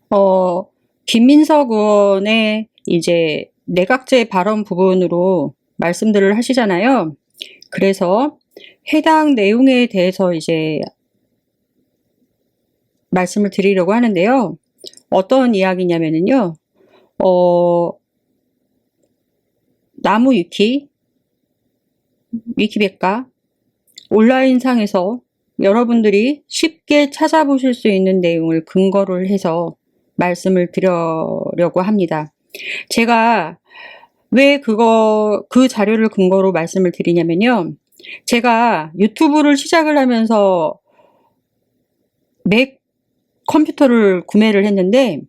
어, 김민석 의원의 이제 내각제 발언 부분으로 말씀들을 하시잖아요. 그래서 해당 내용에 대해서 이제 말씀을 드리려고 하는데요. 어떤 이야기냐면요. 나무 위키백과 온라인상에서 여러분들이 쉽게 찾아보실 수 있는 내용을 근거를 해서 말씀을 드리려고 합니다. 제가 왜 그 자료를 근거로 말씀을 드리냐면요. 제가 유튜브를 시작을 하면서 맥 컴퓨터를 구매를 했는데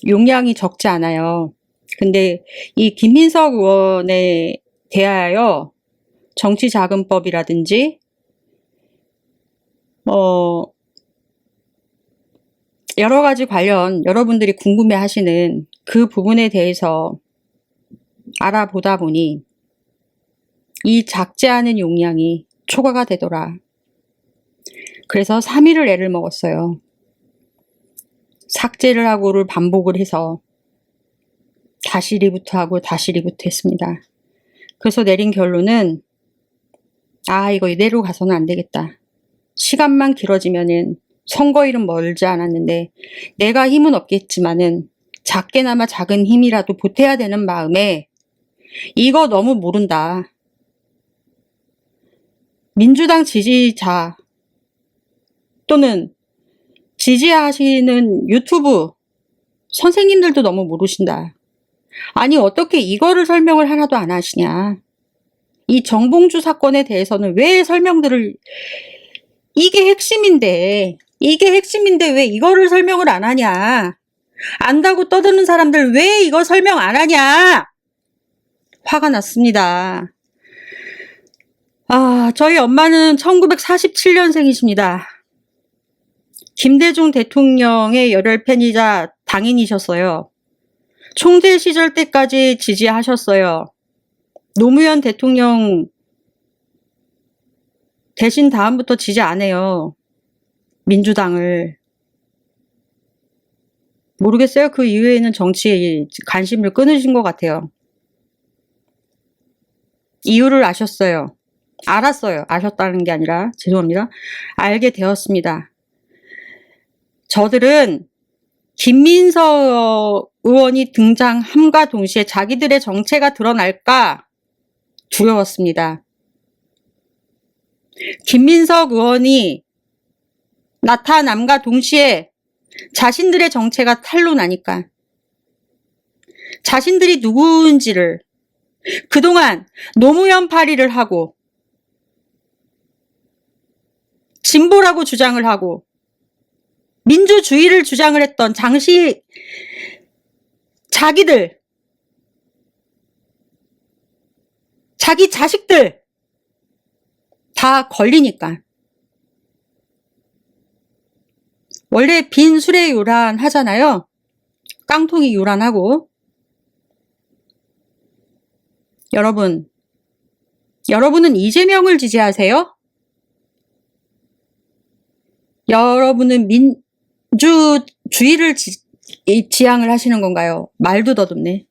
용량이 적지 않아요. 근데 이 김민석 의원에 대하여 정치자금법이라든지 여러 가지 관련 여러분들이 궁금해 하시는 그 부분에 대해서 알아보다 보니 이 작지 않은 용량이 초과가 되더라. 그래서 3일을 애를 먹었어요. 삭제를 하고를 반복을 해서 다시 리부트하고 다시 리부트했습니다. 그래서 내린 결론은 이거 이대로 가서는 안 되겠다. 시간만 길어지면은 선거일은 멀지 않았는데 내가 힘은 없겠지만은 작게나마 작은 힘이라도 보태야 되는 마음에 이거 너무 모른다. 민주당 지지자 또는 지지하시는 유튜브 선생님들도 너무 모르신다. 아니 어떻게 이거를 설명을 하나도 안 하시냐. 이 정봉주 사건에 대해서는 왜 설명들을 이게 핵심인데 왜 이거를 설명을 안 하냐. 안다고 떠드는 사람들 왜 이거 설명 안 하냐. 화가 났습니다. 저희 엄마는 1947년생이십니다. 김대중 대통령의 열혈 팬이자 당인이셨어요. 총재 시절 때까지 지지하셨어요. 노무현 대통령 대신 다음부터 지지 안 해요. 민주당을. 모르겠어요. 그 이후에는 정치에 관심을 끊으신 것 같아요. 이유를 아셨어요. 알았어요. 아셨다는 게 아니라 죄송합니다. 알게 되었습니다. 저들은 김민석 의원이 등장함과 동시에 자기들의 정체가 드러날까 두려웠습니다. 김민석 의원이 나타남과 동시에 자신들의 정체가 탄로나니까 자신들이 누구인지를 그동안 노무현 파리를 하고 진보라고 주장을 하고 민주주의를 주장을 했던 자기들, 자기 자식들 다 걸리니까. 원래 빈 술에 요란하잖아요. 깡통이 요란하고. 여러분은 이재명을 지지하세요? 여러분은 민주주의를 지향을 하시는 건가요? 말도 더듬네.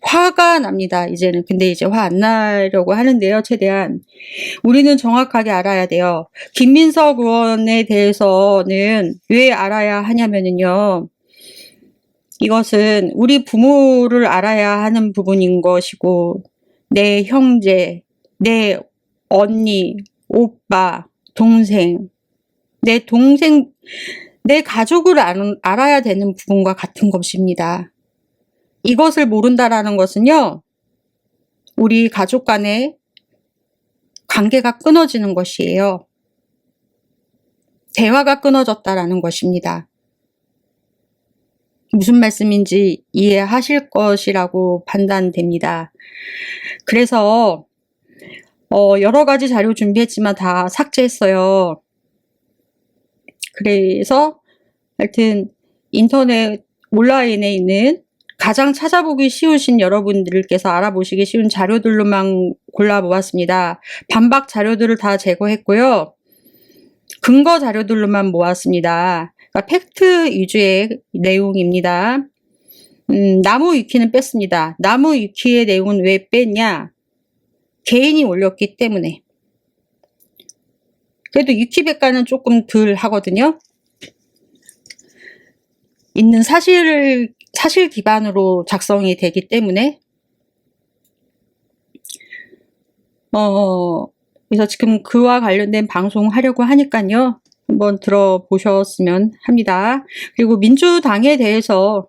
화가 납니다, 이제는. 근데 이제 화 안 나려고 하는데요, 최대한. 우리는 정확하게 알아야 돼요. 김민석 의원에 대해서는 왜 알아야 하냐면요. 이것은 우리 부모를 알아야 하는 부분인 것이고, 내 형제, 내 언니, 오빠, 동생, 내 가족을 알아야 되는 부분과 같은 것입니다. 이것을 모른다라는 것은요, 우리 가족 간의 관계가 끊어지는 것이에요. 대화가 끊어졌다라는 것입니다. 무슨 말씀인지 이해하실 것이라고 판단됩니다. 그래서 여러 가지 자료 준비했지만 다 삭제했어요. 그래서 하여튼 인터넷 온라인에 있는 가장 찾아보기 쉬우신 여러분들께서 알아보시기 쉬운 자료들로만 골라 모았습니다. 반박 자료들을 다 제거했고요. 근거 자료들로만 모았습니다. 그러니까 팩트 위주의 내용입니다. 나무 위키는 뺐습니다. 나무 위키의 내용은 왜 뺐냐? 개인이 올렸기 때문에. 그래도 위키백과는 조금 덜 하거든요. 있는 사실 기반으로 작성이 되기 때문에. 그래서 지금 그와 관련된 방송 하려고 하니까요. 한번 들어보셨으면 합니다. 그리고 민주당에 대해서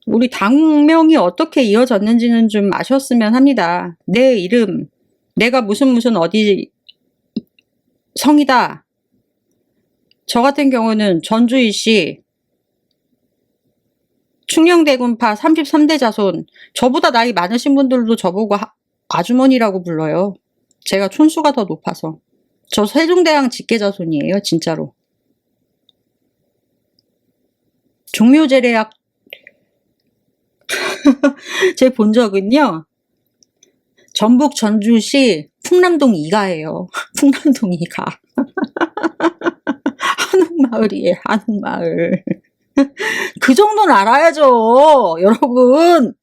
우리 당명이 어떻게 이어졌는지는 좀 아셨으면 합니다. 내 이름, 내가 무슨 어디 성이다. 저 같은 경우는 전주이씨, 충녕대군파 33대 자손, 저보다 나이 많으신 분들도 저보고 아주머니라고 불러요. 제가 촌수가 더 높아서. 저 세종대왕 직계자손이에요, 진짜로. 종묘제례학 제 본 적은요, 전북 전주시 풍남동 2가예요. 풍남동 2가. 한옥마을이에요, 한옥마을. 그 정도는 알아야죠, 여러분.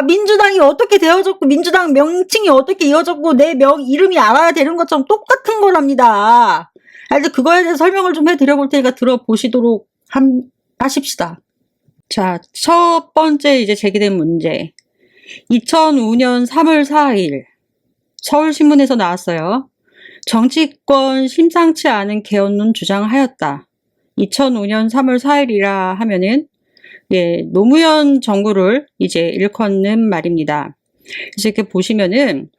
민주당이 어떻게 되어졌고, 민주당 명칭이 어떻게 이어졌고, 내 이름이 알아야 되는 것처럼 똑같은 거랍니다. 그래서 그거에 대해서 설명을 좀 해드려 볼 테니까 들어보시도록 하십시다. 자, 첫 번째 이제 제기된 문제. 2005년 3월 4일 서울신문에서 나왔어요. 정치권 심상치 않은 개헌론 주장하였다. 2005년 3월 4일이라 하면은 노무현 정부를 이제 일컫는 말입니다. 그래서 이렇게 보시면은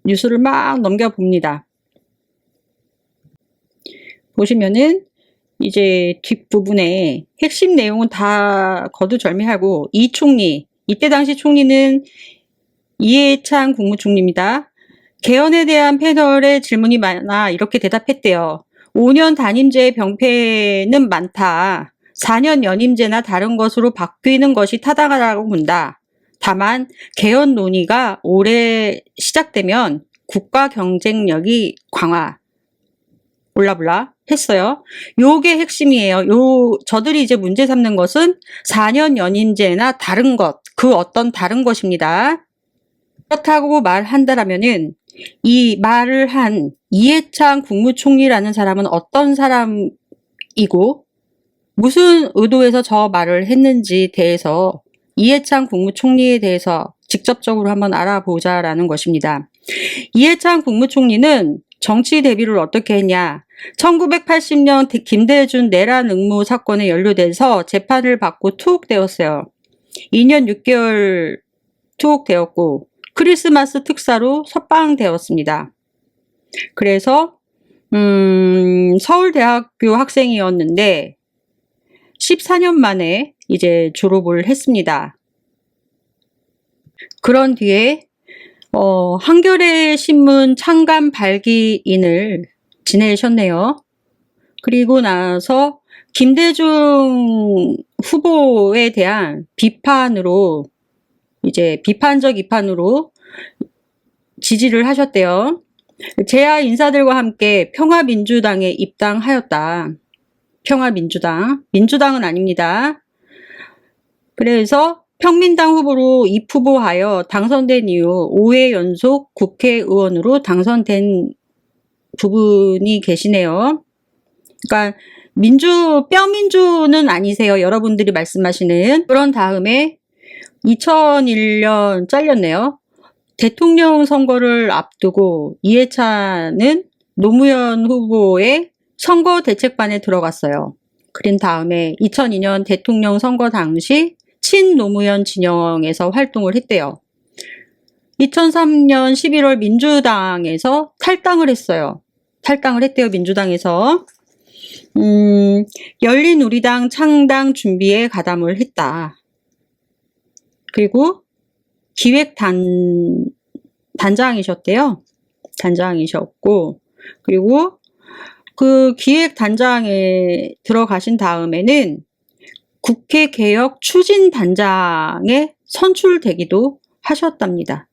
뉴스를 막 넘겨봅니다. 보시면은 이제 뒷부분에 핵심 내용은 다 거두절미하고, 이 총리, 이때 당시 총리는 이해찬 국무총리입니다. 개헌에 대한 패널의 질문이 많아 이렇게 대답했대요. 5년 단임제의 병폐는 많다. 4년 연임제나 다른 것으로 바뀌는 것이 타당하다고 본다. 다만 개헌 논의가 올해 시작되면 국가 경쟁력이 강화, 몰라몰라 했어요. 요게 핵심이에요. 저들이 이제 문제 삼는 것은 4년 연임제나 다른 것, 그 어떤 다른 것입니다. 그렇다고 말한다라면은 이 말을 한 이해찬 국무총리라는 사람은 어떤 사람이고 무슨 의도에서 저 말을 했는지 대해서 이해찬 국무총리에 대해서 직접적으로 한번 알아보자라는 것입니다. 이해찬 국무총리는 정치 데뷔를 어떻게 했냐? 1980년 김대중 내란 응모 사건에 연루돼서 재판을 받고 투옥되었어요. 2년 6개월 투옥되었고 크리스마스 특사로 석방되었습니다. 그래서 서울대학교 학생이었는데 14년 만에 이제 졸업을 했습니다. 그런 뒤에 한겨레 신문 창간 발기인을 지내셨네요. 그리고 나서 김대중 후보에 대한 비판으로 이제 비판적 입판으로 지지를 하셨대요. 재야 인사들과 함께 평화민주당에 입당하였다. 평화민주당, 민주당은 아닙니다. 그래서 평민당 후보로 입후보하여 당선된 이후 5회 연속 국회의원으로 당선된 부분이 계시네요. 그러니까 뼈민주는 아니세요. 여러분들이 말씀하시는. 그런 다음에 2001년 잘렸네요. 대통령 선거를 앞두고 이해찬은 노무현 후보의 선거 대책반에 들어갔어요. 그런 다음에 2002년 대통령 선거 당시 친노무현 진영에서 활동을 했대요. 2003년 11월 민주당에서 탈당을 했어요. 탈당을 했대요, 민주당에서. 열린우리당 창당 준비에 가담을 했다. 그리고 단장이셨대요. 단장이셨고, 그리고 그 기획단장에 들어가신 다음에는 국회 개혁 추진단장에 선출되기도 하셨답니다.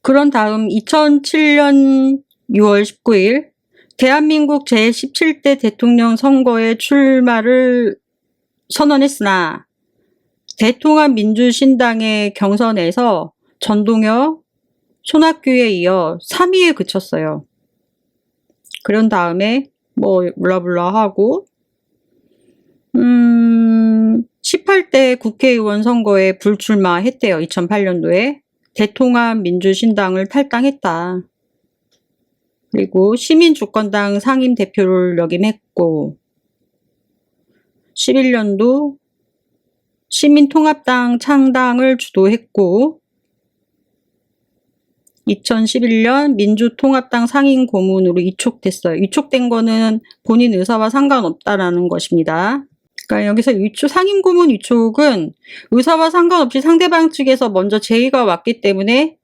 그런 다음 2007년 6월 19일 대한민국 제17대 대통령 선거에 출마를 선언했으나 대통합민주신당의 경선에서 전동혁, 손학규에 이어 3위에 그쳤어요. 그런 다음에 뭐 블라블라 하고 18대 국회의원 선거에 불출마했대요. 2008년도에. 대통합민주신당을 탈당했다. 그리고 시민주권당 상임대표를 역임했고 11년도 시민통합당 창당을 주도했고 2011년 민주통합당 상임고문으로 위촉됐어요. 위촉된 거는 본인 의사와 상관없다라는 것입니다. 그러니까 여기서 상임고문 위촉은 의사와 상관없이 상대방 측에서 먼저 제의가 왔기 때문에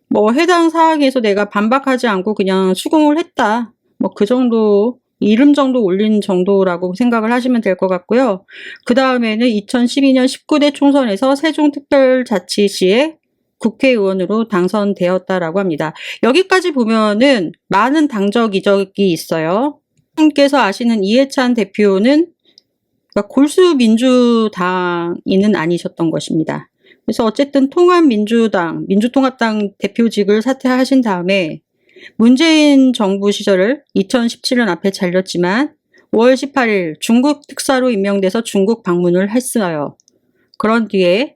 뭐 해당 사항에서 내가 반박하지 않고 그냥 수긍을 했다. 뭐 그 정도, 이름 정도 올린 정도라고 생각을 하시면 될 것 같고요. 그 다음에는 2012년 19대 총선에서 세종특별자치시의 국회의원으로 당선되었다라고 합니다. 여기까지 보면은 많은 당적 이적이 있어요. 분께서 아시는 이해찬 대표는 그러니까 골수민주당인은 아니셨던 것입니다. 그래서 어쨌든 통합민주당, 민주통합당 대표직을 사퇴하신 다음에 문재인 정부 시절을 2017년 앞에 잘렸지만 5월 18일 중국 특사로 임명돼서 중국 방문을 했어요. 그런 뒤에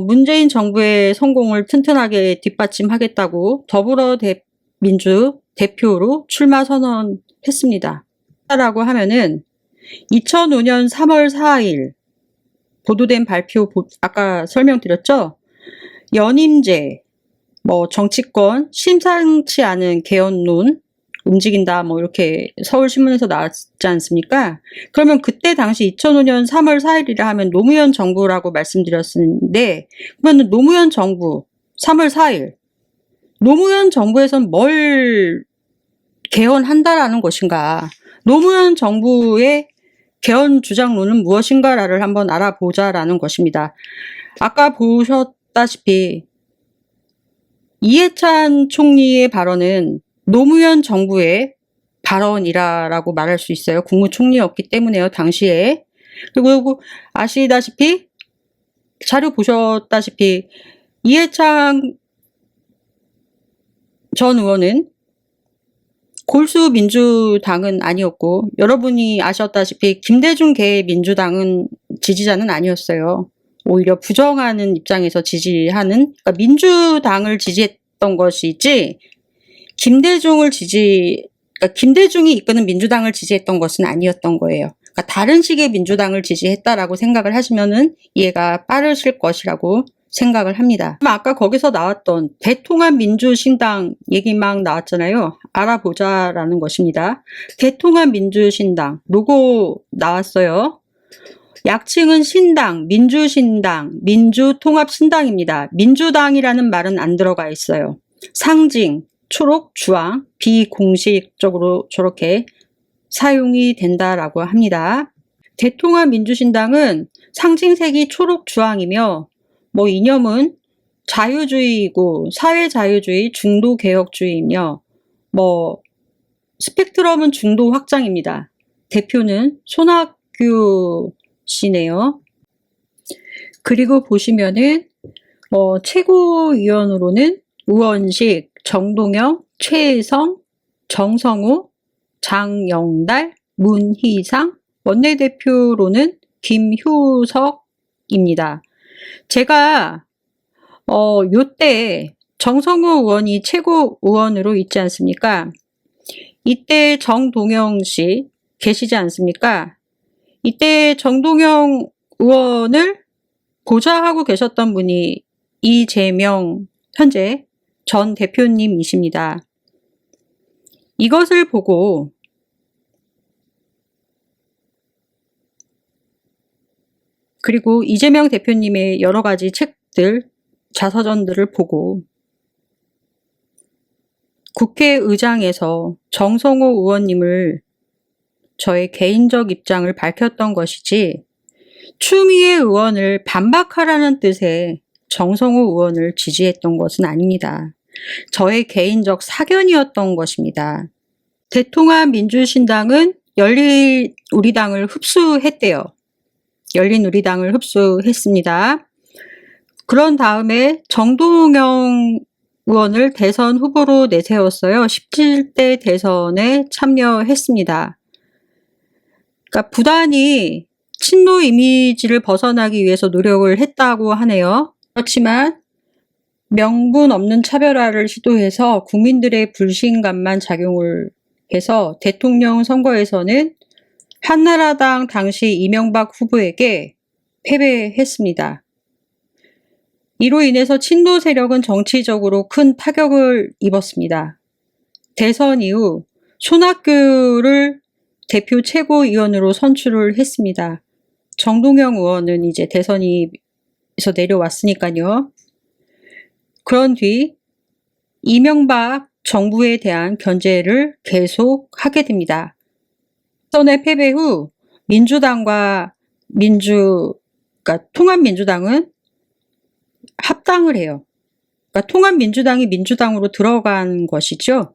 문재인 정부의 성공을 튼튼하게 뒷받침하겠다고 더불어민주 대표로 출마 선언했습니다. 라고 하면은 2005년 3월 4일 보도된 발표, 아까 설명드렸죠? 연임제, 뭐 정치권 심상치 않은 개헌론 움직인다, 뭐 이렇게 서울신문에서 나왔지 않습니까? 그러면 그때 당시 2005년 3월 4일이라 하면 노무현 정부라고 말씀드렸는데, 그러면 노무현 정부 3월 4일 노무현 정부에선 뭘 개헌한다라는 것인가? 노무현 정부의 개헌 주장론은 무엇인가를 한번 알아보자라는 것입니다. 아까 보셨다시피 이해찬 총리의 발언은 노무현 정부의 발언이라고 말할 수 있어요. 국무총리였기 때문에요, 당시에. 그리고 아시다시피 자료 보셨다시피 이해찬 전 의원은 골수민주당은 아니었고 여러분이 아셨다시피 김대중 개민주당은 지지자는 아니었어요. 오히려 부정하는 입장에서 지지하는, 그러니까 민주당을 지지했던 것이지 그러니까 김대중이 이끄는 민주당을 지지했던 것은 아니었던 거예요. 그러니까 다른 식의 민주당을 지지했다라고 생각을 하시면은 이해가 빠르실 것이라고 생각을 합니다. 아까 거기서 나왔던 대통합민주신당 얘기 막 나왔잖아요. 알아보자라는 것입니다. 대통합민주신당 로고 나왔어요. 약칭은 신당, 민주신당, 민주통합신당입니다. 민주당이라는 말은 안 들어가 있어요. 상징, 초록, 주황, 비공식적으로 저렇게 사용이 된다라고 합니다. 대통합민주신당은 상징색이 초록, 주황이며 뭐 이념은 자유주의이고 사회자유주의, 중도개혁주의이며 뭐 스펙트럼은 중도 확장입니다. 대표는 손학규 씨네요. 그리고 보시면은 최고위원으로는 우원식, 정동영, 최혜성, 정성호, 장영달, 문희상, 원내대표로는 김효석입니다. 제가 요때 정성호 의원이 최고의원으로 있지 않습니까? 이때 정동영 씨 계시지 않습니까? 이때 정동영 의원을 보좌하고 계셨던 분이 이재명 현재 전 대표님이십니다. 이것을 보고 그리고 이재명 대표님의 여러 가지 책들, 자서전들을 보고 국회의장에서 정성호 의원님을 저의 개인적 입장을 밝혔던 것이지 추미애 의원을 반박하라는 뜻의 정성호 의원을 지지했던 것은 아닙니다. 저의 개인적 사견이었던 것입니다. 대통합민주신당은 열린우리당을 흡수했대요. 열린우리당을 흡수했습니다. 그런 다음에 정동영 의원을 대선 후보로 내세웠어요. 17대 대선에 참여했습니다. 그러니까 부단히 친노 이미지를 벗어나기 위해서 노력을 했다고 하네요. 그렇지만 명분 없는 차별화를 시도해서 국민들의 불신감만 작용을 해서 대통령 선거에서는 한나라당 당시 이명박 후보에게 패배했습니다. 이로 인해서 친노 세력은 정치적으로 큰 타격을 입었습니다. 대선 이후 손학규를 대표 최고위원으로 선출을 했습니다. 정동영 의원은 이제 대선에서 내려왔으니까요. 그런 뒤 이명박 정부에 대한 견제를 계속하게 됩니다. 대선의 패배 후 민주당과 그러니까 통합민주당은 합당을 해요. 그러니까 통합민주당이 민주당으로 들어간 것이죠.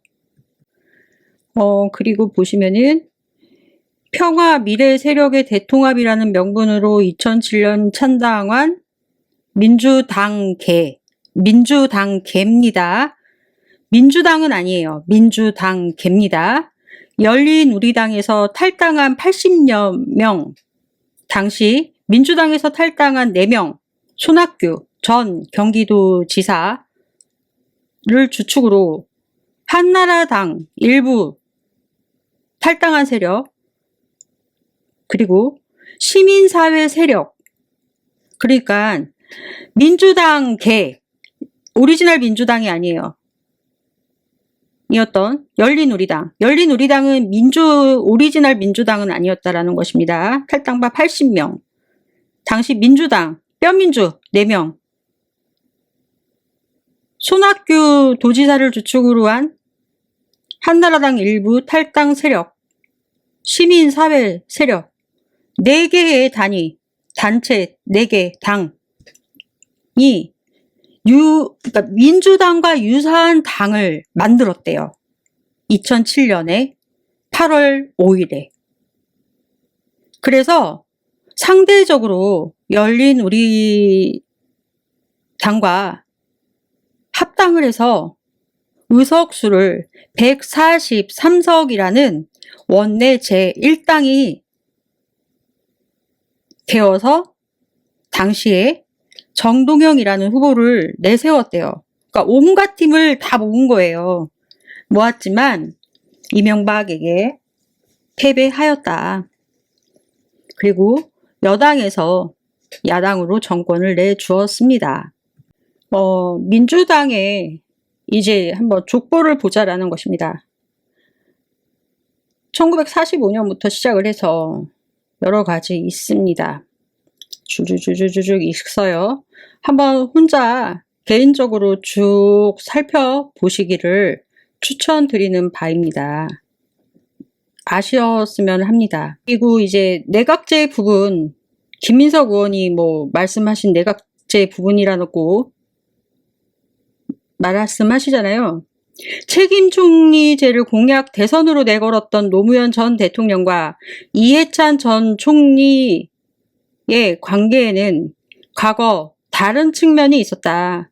그리고 보시면은 평화 미래 세력의 대통합이라는 명분으로 2007년 창당한 민주당개입니다. 민주당은 아니에요. 민주당개입니다. 열린우리당에서 탈당한 80여 명, 당시 민주당에서 탈당한 4명, 손학규 전 경기도지사를 주축으로 한나라당 일부 탈당한 세력, 그리고 시민사회 세력, 그러니까 민주당 오리지널 민주당이 아니에요. 이었던 열린우리당은 오리지널 민주당은 아니었다라는 것입니다. 탈당파 80명, 당시 민주당, 뼈민주 4명, 손학규 도지사를 주축으로 한 한나라당 일부 탈당 세력, 시민사회 세력, 4개의 단체 4개 당이 그러니까 민주당과 유사한 당을 만들었대요. 2007년에 8월 5일에. 그래서 상대적으로 열린우리당과 합당을 해서 의석수를 143석이라는 원내 제1당이 되어서 당시에 정동영이라는 후보를 내세웠대요. 그러니까 온갖 팀을 다 모은 거예요. 모았지만 이명박에게 패배하였다. 그리고 여당에서 야당으로 정권을 내주었습니다. 민주당에 이제 한번 족보를 보자라는 것입니다. 1945년부터 시작을 해서 여러 가지 있습니다. 주주주주주쭉 있어요. 한번 혼자 개인적으로 쭉 살펴보시기를 추천드리는 바입니다. 아쉬웠으면 합니다. 그리고 이제 내각제 부분, 김민석 의원이 말씀하신 내각제 부분이라고 말씀하시잖아요. 책임 총리제를 공약 대선으로 내걸었던 노무현 전 대통령과 이해찬 전 총리의 관계에는 과거 다른 측면이 있었다.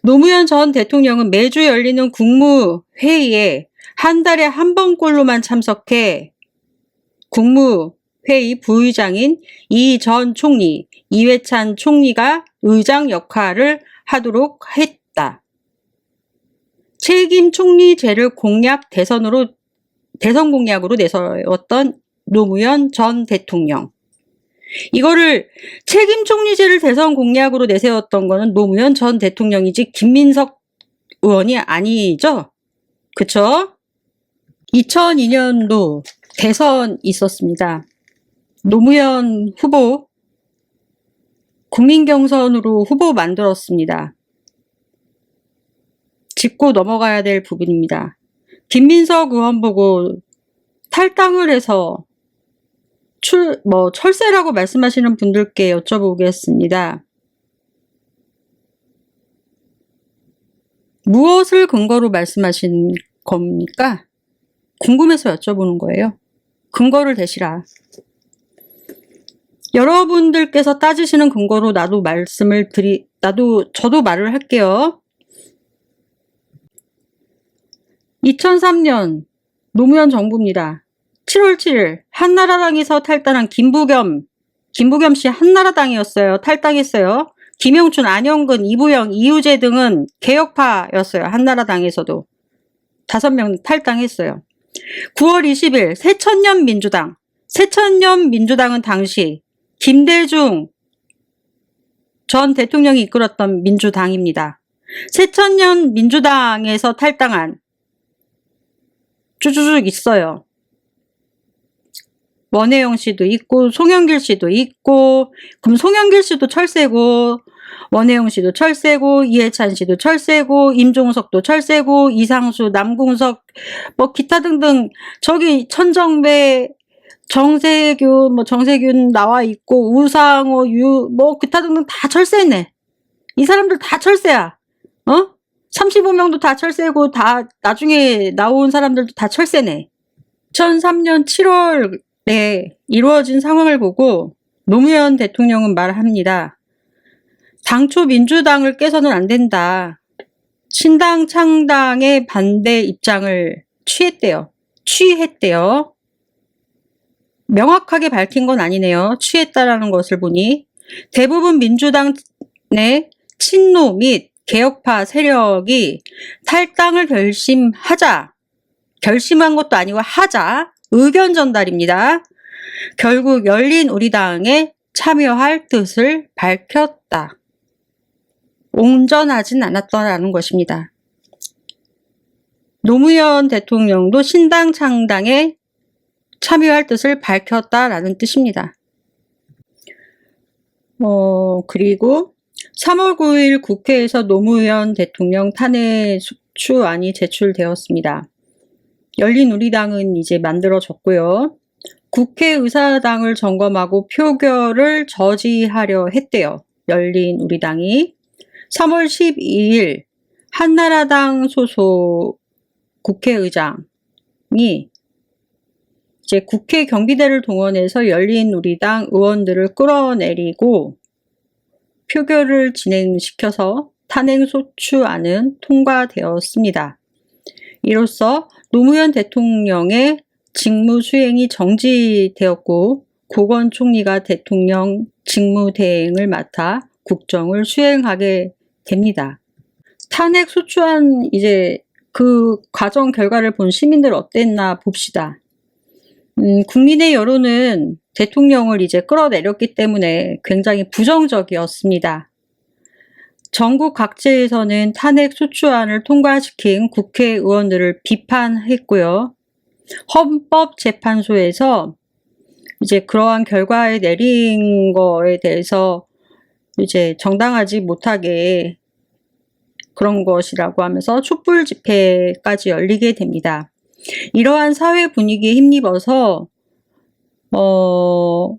노무현 전 대통령은 매주 열리는 국무회의에 한 달에 한 번꼴로만 참석해 국무회의 부의장인 이 전 총리, 이해찬 총리가 의장 역할을 하도록 했다. 책임 총리제를 대선 공약으로 내세웠던 노무현 전 대통령. 이거를 책임 총리제를 대선 공약으로 내세웠던 거는 노무현 전 대통령이지 김민석 의원이 아니죠? 그쵸? 2002년도 대선 있었습니다. 노무현 후보 국민경선으로 후보 만들었습니다. 짚고 넘어가야 될 부분입니다. 김민석 의원 보고 탈당을 해서 철새라고 말씀하시는 분들께 여쭤보겠습니다. 무엇을 근거로 말씀하신 겁니까? 궁금해서 여쭤보는 거예요. 근거를 대시라. 여러분들께서 따지시는 근거로 저도 말을 할게요. 2003년 노무현 정부입니다. 7월 7일 한나라당에서 탈당한 김부겸 씨 한나라당이었어요. 탈당했어요. 김영춘, 안영근, 이부영, 이우재 등은 개혁파였어요. 한나라당에서도 5명 탈당했어요. 9월 20일 새천년 민주당은 당시 김대중 전 대통령이 이끌었던 민주당입니다. 새천년 민주당에서 탈당한 쭈쭈쭈 있어요. 원혜영 씨도 있고 송영길 씨도 있고, 그럼 송영길 씨도 철새고 원혜영 씨도 철새고 이해찬 씨도 철새고 임종석도 철새고 이상수, 남궁석 뭐 기타 등등, 저기 천정배, 정세균 나와 있고 우상호, 뭐 기타 등등 다 철새네. 이 사람들 다 철새야. 35명도 다 철새고, 다 나중에 나온 사람들도 다 철새네. 2003년 7월에 이루어진 상황을 보고 노무현 대통령은 말합니다. 당초 민주당을 깨서는 안 된다. 신당 창당의 반대 입장을 취했대요. 명확하게 밝힌 건 아니네요. 취했다라는 것을 보니 대부분 민주당 내 친노 및 개혁파 세력이 탈당을 결심한 것도 아니고 하자 의견 전달입니다. 결국 열린 우리당에 참여할 뜻을 밝혔다. 온전하진 않았다라는 것입니다. 노무현 대통령도 신당 창당에 참여할 뜻을 밝혔다라는 뜻입니다. 그리고 3월 9일 국회에서 노무현 대통령 탄핵 숙추안이 제출되었습니다. 열린우리당은 이제 만들어졌고요. 국회의사당을 점검하고 표결을 저지하려 했대요. 열린우리당이. 3월 12일 한나라당 소속 국회의장이 이제 국회 경비대를 동원해서 열린우리당 의원들을 끌어내리고 표결을 진행시켜서 탄핵소추안은 통과되었습니다. 이로써 노무현 대통령의 직무 수행이 정지되었고 고건 총리가 대통령 직무 대행을 맡아 국정을 수행하게 됩니다. 탄핵소추안 이제 그 과정 결과를 본 시민들 어땠나 봅시다. 국민의 여론은 대통령을 이제 끌어내렸기 때문에 굉장히 부정적이었습니다. 전국 각지에서는 탄핵소추안을 통과시킨 국회의원들을 비판했고요. 헌법재판소에서 이제 그러한 결과에 내린 거에 대해서 이제 정당하지 못하게 그런 것이라고 하면서 촛불 집회까지 열리게 됩니다. 이러한 사회 분위기에 힘입어서 4월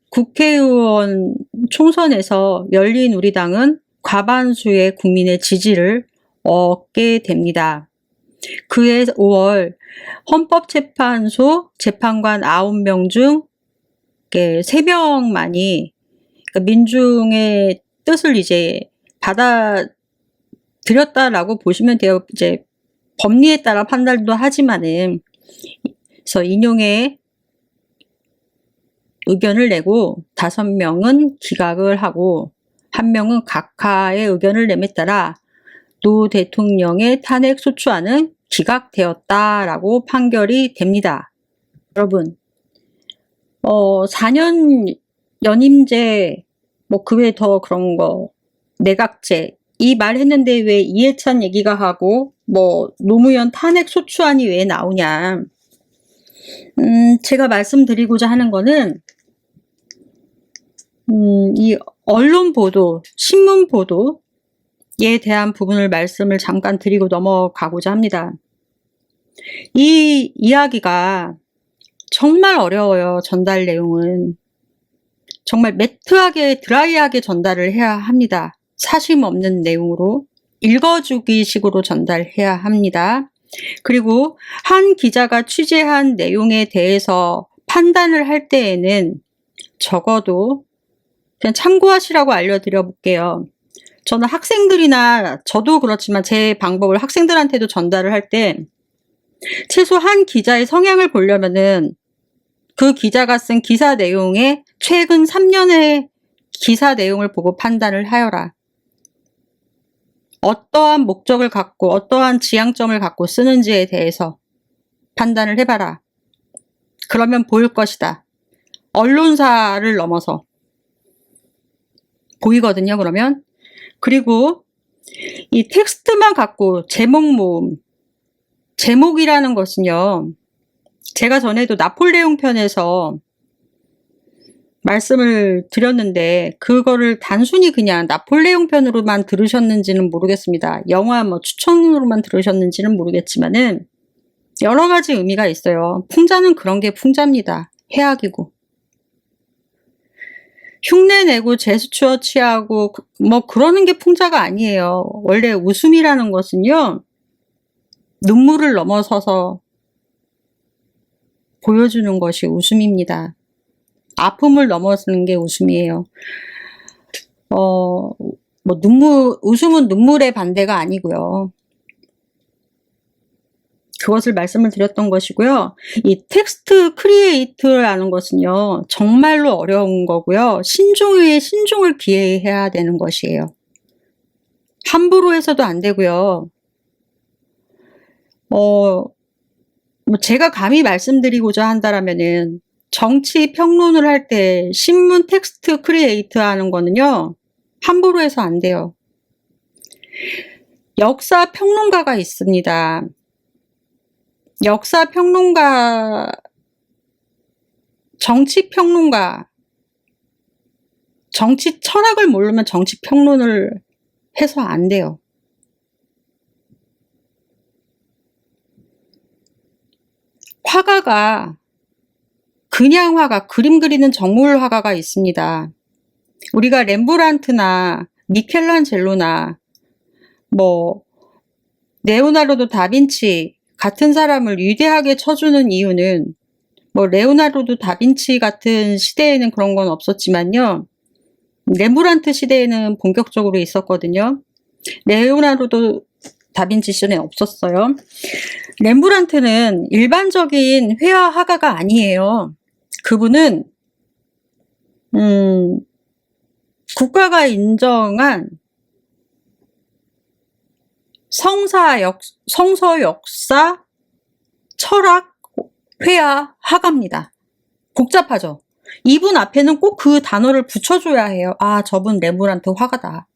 국회의원 총선에서 열린우리당은 과반수의 국민의 지지를 얻게 됩니다. 그해 5월 헌법재판소 재판관 9명 중 3명만이 민중의 뜻을 이제 받아들였다라고 보시면 돼요. 이제 법리에 따라 판단도 하지만은, 그래서 인용의 의견을 내고 5명은 기각을 하고 1명은 각하의 의견을 nem에 따라 노 대통령의 탄핵소추안은 기각되었다라고 판결이 됩니다. 여러분, 4년 연임제, 뭐 그 외에 더 그런 거, 내각제, 이 말 했는데 왜 이해찬 얘기가 하고 뭐 노무현 탄핵소추안이 왜 나오냐. 제가 말씀드리고자 하는 거는 이 언론 보도, 신문 보도에 대한 부분을 말씀을 잠깐 드리고 넘어가고자 합니다. 이 이야기가 정말 어려워요. 전달 내용은. 정말 매트하게 드라이하게 전달을 해야 합니다. 사심 없는 내용으로 읽어주기 식으로 전달해야 합니다. 그리고 한 기자가 취재한 내용에 대해서 판단을 할 때에는 적어도 그냥 참고하시라고 알려드려 볼게요. 저는 학생들이나 저도 그렇지만 제 방법을 학생들한테도 전달을 할 때 최소 한 기자의 성향을 보려면은 그 기자가 쓴 기사 내용에 최근 3년의 기사 내용을 보고 판단을 하여라. 어떠한 목적을 갖고 어떠한 지향점을 갖고 쓰는지에 대해서 판단을 해봐라. 그러면 보일 것이다. 언론사를 넘어서 보이거든요, 그러면. 그리고 이 텍스트만 갖고 제목 모음, 제목이라는 것은요, 제가 전에도 나폴레옹 편에서 말씀을 드렸는데 그거를 단순히 그냥 나폴레옹 편으로만 들으셨는지는 모르겠습니다. 영화 추천으로만 들으셨는지는 모르겠지만은 여러 가지 의미가 있어요. 풍자는 그런 게 풍자입니다. 해악이고. 흉내내고 제스처 취하고 그러는 게 풍자가 아니에요. 원래 웃음이라는 것은요, 눈물을 넘어서서 보여주는 것이 웃음입니다. 아픔을 넘어서는 게 웃음이에요. 웃음은 눈물의 반대가 아니고요. 그것을 말씀을 드렸던 것이고요. 이 텍스트 크리에이트라는 것은요, 정말로 어려운 거고요. 신중에 신중을 기해야 되는 것이에요. 함부로 해서도 안 되고요. 제가 감히 말씀드리고자 한다라면은 정치 평론을 할 때 신문 텍스트 크리에이트 하는 거는요, 함부로 해서 안 돼요. 역사 평론가가 있습니다. 역사 평론가, 정치 평론가, 정치 철학을 모르면 정치 평론을 해서 안 돼요. 화가가, 그냥 화가, 그림 그리는 정물 화가가 있습니다. 우리가 렘브란트나 미켈란젤로나 레오나르도 다빈치 같은 사람을 위대하게 쳐주는 이유는 레오나르도 다빈치 같은 시대에는 그런 건 없었지만요. 렘브란트 시대에는 본격적으로 있었거든요. 레오나르도 다빈치 시대는 없었어요. 렘브란트는 일반적인 회화 화가가 아니에요. 그분은 국가가 인정한 성서 역사, 철학, 회화 화가입니다. 복잡하죠? 이분 앞에는 꼭 그 단어를 붙여줘야 해요. 아, 저분 렘브란트 화가다.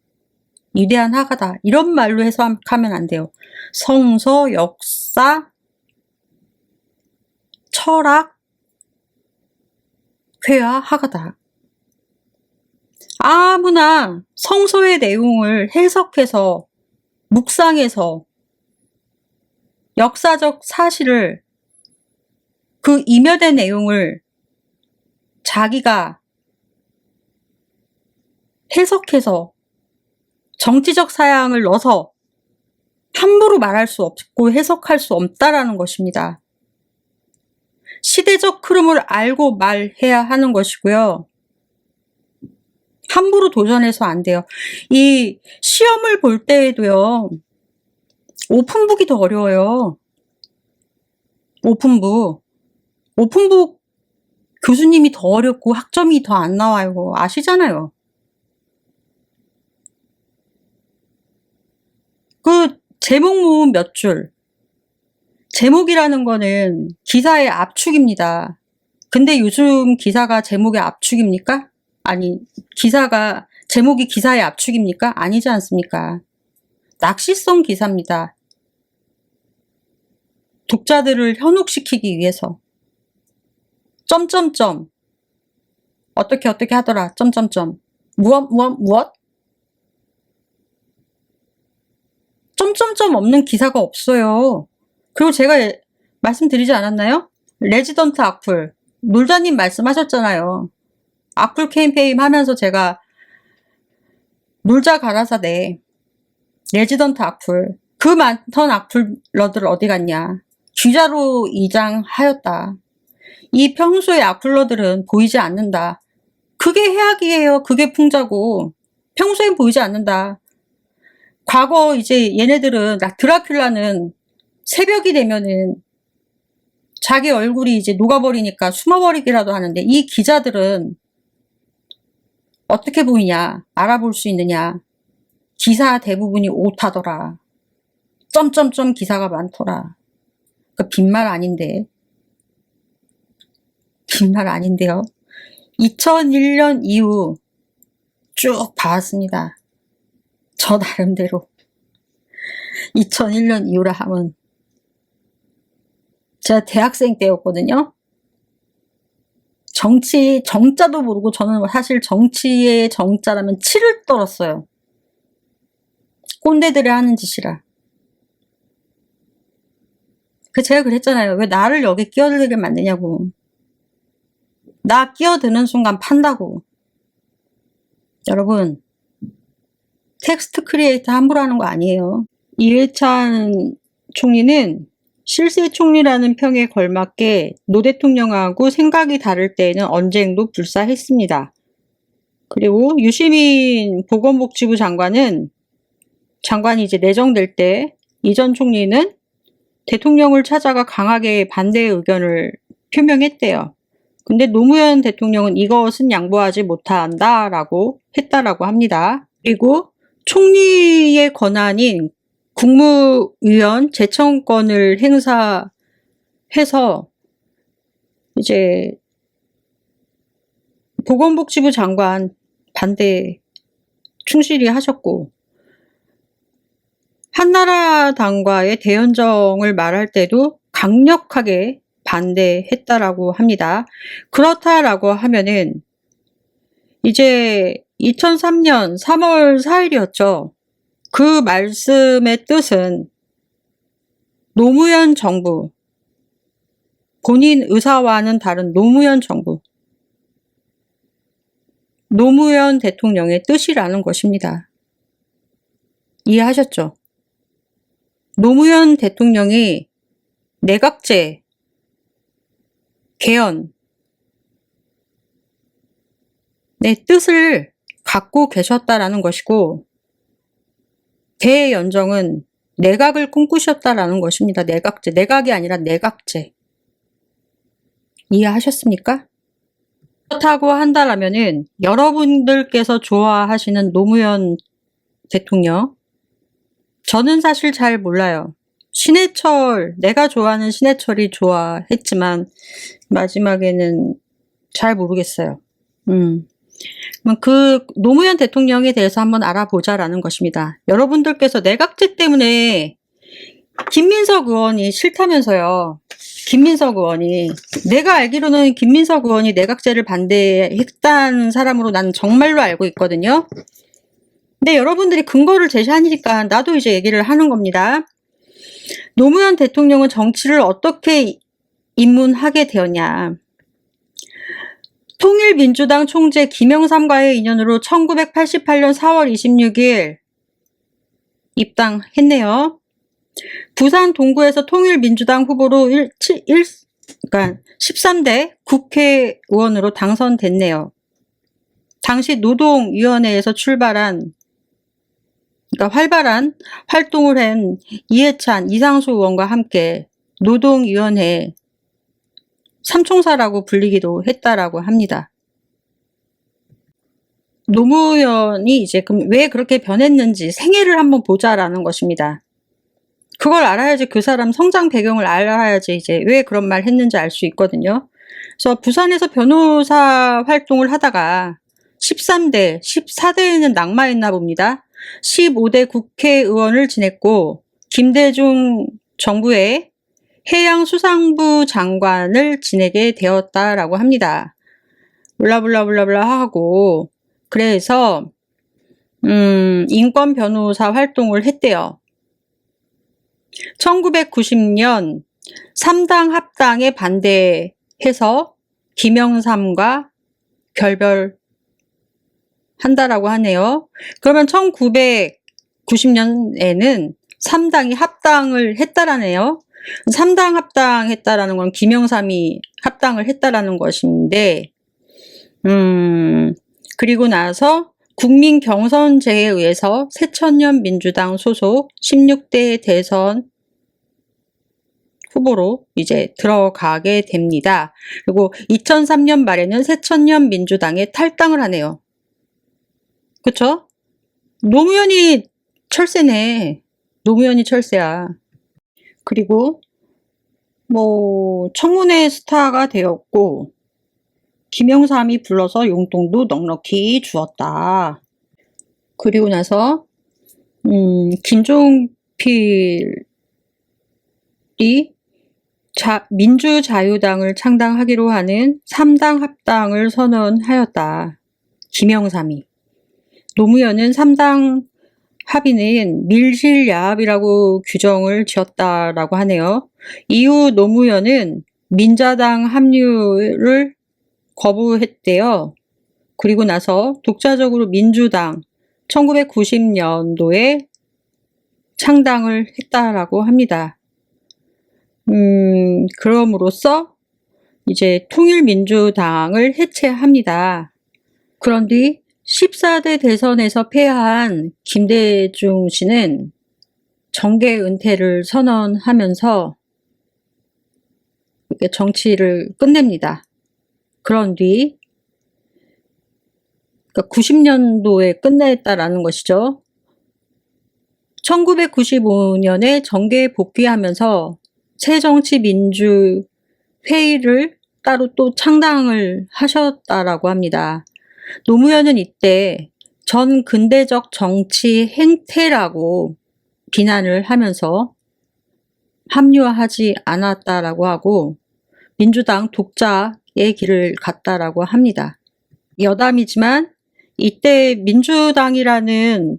위대한 화가다. 이런 말로 해석하면 안 돼요. 성서, 역사, 철학, 회화 화가다. 아무나 성서의 내용을 해석해서 묵상해서 역사적 사실을, 그 이면의 내용을 자기가 해석해서 정치적 사양을 넣어서 함부로 말할 수 없고 해석할 수 없다라는 것입니다. 시대적 흐름을 알고 말해야 하는 것이고요. 함부로 도전해서 안 돼요. 이 시험을 볼 때에도요, 오픈북이 더 어려워요. 오픈북 교수님이 더 어렵고 학점이 더 안 나와요. 아시잖아요. 그 제목 모음 몇 줄. 제목이라는 거는 기사의 압축입니다. 근데 요즘 기사가 제목의 압축입니까? 아니, 제목이 기사의 압축입니까? 아니지 않습니까? 낚시성 기사입니다. 독자들을 현혹시키기 위해서. 점점점. 어떻게 하더라. 점점점. 무엇? 점점점 없는 기사가 없어요. 그리고 제가 말씀드리지 않았나요? 레지던트 악플. 놀자님 말씀하셨잖아요. 악플 캠페인 하면서 제가 놀자 가라사대, 레지던트 악플. 그 많던 악플러들 어디 갔냐. 기자로 이장하였다. 이 평소의 악플러들은 보이지 않는다. 그게 해악이에요. 그게 풍자고. 평소엔 보이지 않는다. 과거 이제 얘네들은 드라큘라는 새벽이 되면은 자기 얼굴이 이제 녹아버리니까 숨어버리기라도 하는데, 이 기자들은 어떻게 보이냐, 알아볼 수 있느냐. 기사 대부분이 오타더라. 점점점 기사가 많더라. 그 빈말 아닌데. 빈말 아닌데요. 2001년 이후 쭉 봐왔습니다. 저 나름대로. 2001년 이후라 하면 제가 대학생 때였거든요. 정치 정자도 모르고, 저는 사실 정치의 정자라면 치를 떨었어요. 꼰대들이 하는 짓이라. 제가 그랬잖아요. 왜 나를 여기 끼어들게 만드냐고. 나 끼어드는 순간 판다고. 여러분, 텍스트 크리에이터 함부로 하는 거 아니에요. 이해찬 총리는 실세 총리라는 평에 걸맞게 노 대통령하고 생각이 다를 때에는 언쟁도 불사했습니다. 그리고 유시민 보건복지부 장관이 이제 내정될 때 이 전 총리는 대통령을 찾아가 강하게 반대의 의견을 표명했대요. 근데 노무현 대통령은 이것은 양보하지 못한다라고 했다라고 합니다. 그리고 총리의 권한인 국무위원 제청권을 행사해서 이제 보건복지부 장관 반대 충실히 하셨고, 한나라당과의 대연정을 말할 때도 강력하게 반대했다라고 합니다. 그렇다라고 하면은 이제 2003년 3월 4일이었죠. 그 말씀의 뜻은 노무현 정부, 본인 의사와는 다른 노무현 정부, 노무현 대통령의 뜻이라는 것입니다. 이해하셨죠? 노무현 대통령이 내각제, 개헌, 내 뜻을 갖고 계셨다라는 것이고, 대연정은 내각을 꿈꾸셨다라는 것입니다. 내각제, 내각이 아니라 내각제. 이해하셨습니까? 그렇다고 한다라면은 여러분들께서 좋아하시는 노무현 대통령, 저는 사실 잘 몰라요. 신해철, 내가 좋아하는 신해철이 좋아했지만 마지막에는 잘 모르겠어요. 그 노무현 대통령에 대해서 한번 알아보자라는 것입니다. 여러분들께서 내각제 때문에 김민석 의원이 싫다면서요. 김민석 의원이. 내가 알기로는 김민석 의원이 내각제를 반대했다는 사람으로 나는 정말로 알고 있거든요. 근데 여러분들이 근거를 제시하니까 나도 이제 얘기를 하는 겁니다. 노무현 대통령은 정치를 어떻게 입문하게 되었냐. 통일민주당 총재 김영삼과의 인연으로 1988년 4월 26일 입당했네요. 부산 동구에서 통일민주당 후보로 13대 국회의원으로 당선됐네요. 당시 노동위원회에서 출발한, 그러니까 활발한 활동을 한 이해찬, 이상수 의원과 함께 노동위원회 삼총사라고 불리기도 했다라고 합니다. 노무현이 이제 그럼 왜 그렇게 변했는지 생애를 한번 보자라는 것입니다. 그걸 알아야지, 그 사람 성장 배경을 알아야지 이제 왜 그런 말 했는지 알 수 있거든요. 그래서 부산에서 변호사 활동을 하다가 13대, 14대에는 낙마했나 봅니다. 15대 국회의원을 지냈고, 김대중 정부의 해양수산부 장관을 지내게 되었다라고 합니다. 블라블라블라블라 하고, 그래서 인권 변호사 활동을 했대요. 1990년 3당 합당에 반대해서 김영삼과 결별한다라고 하네요. 그러면 1990년에는 3당이 합당을 했다라네요. 3당 합당했다라는 건 김영삼이 합당을 했다라는 것인데, 그리고 나서 국민경선제에 의해서 새천년 민주당 소속 16대 대선 후보로 이제 들어가게 됩니다. 그리고 2003년 말에는 새천년 민주당에 탈당을 하네요. 그쵸? 노무현이 철새네. 노무현이 철새야. 그리고 뭐 청문회 스타가 되었고, 김영삼이 불러서 용돈도 넉넉히 주었다. 그리고 나서 김종필이 민주자유당을 창당하기로 하는 3당 합당을 선언하였다. 김영삼이. 노무현은 3당 합의는 밀실야합이라고 규정을 지었다라고 하네요. 이후 노무현은 민자당 합류를 거부했대요. 그리고 나서 독자적으로 민주당 1990년도에 창당을 했다라고 합니다. 그럼으로써 이제 통일민주당을 해체합니다. 그런 뒤 14대 대선에서 패한 김대중 씨는 정계 은퇴를 선언하면서 이렇게 정치를 끝냅니다. 그런 뒤 90년도에 끝냈다라는 것이죠. 1995년에 정계에 복귀하면서 새정치민주회의를 따로 또 창당을 하셨다라고 합니다. 노무현은 이때 전 근대적 정치 행태라고 비난을 하면서 합류하지 않았다라고 하고 민주당 독자의 길을 갔다라고 합니다. 여담이지만 이때 민주당이라는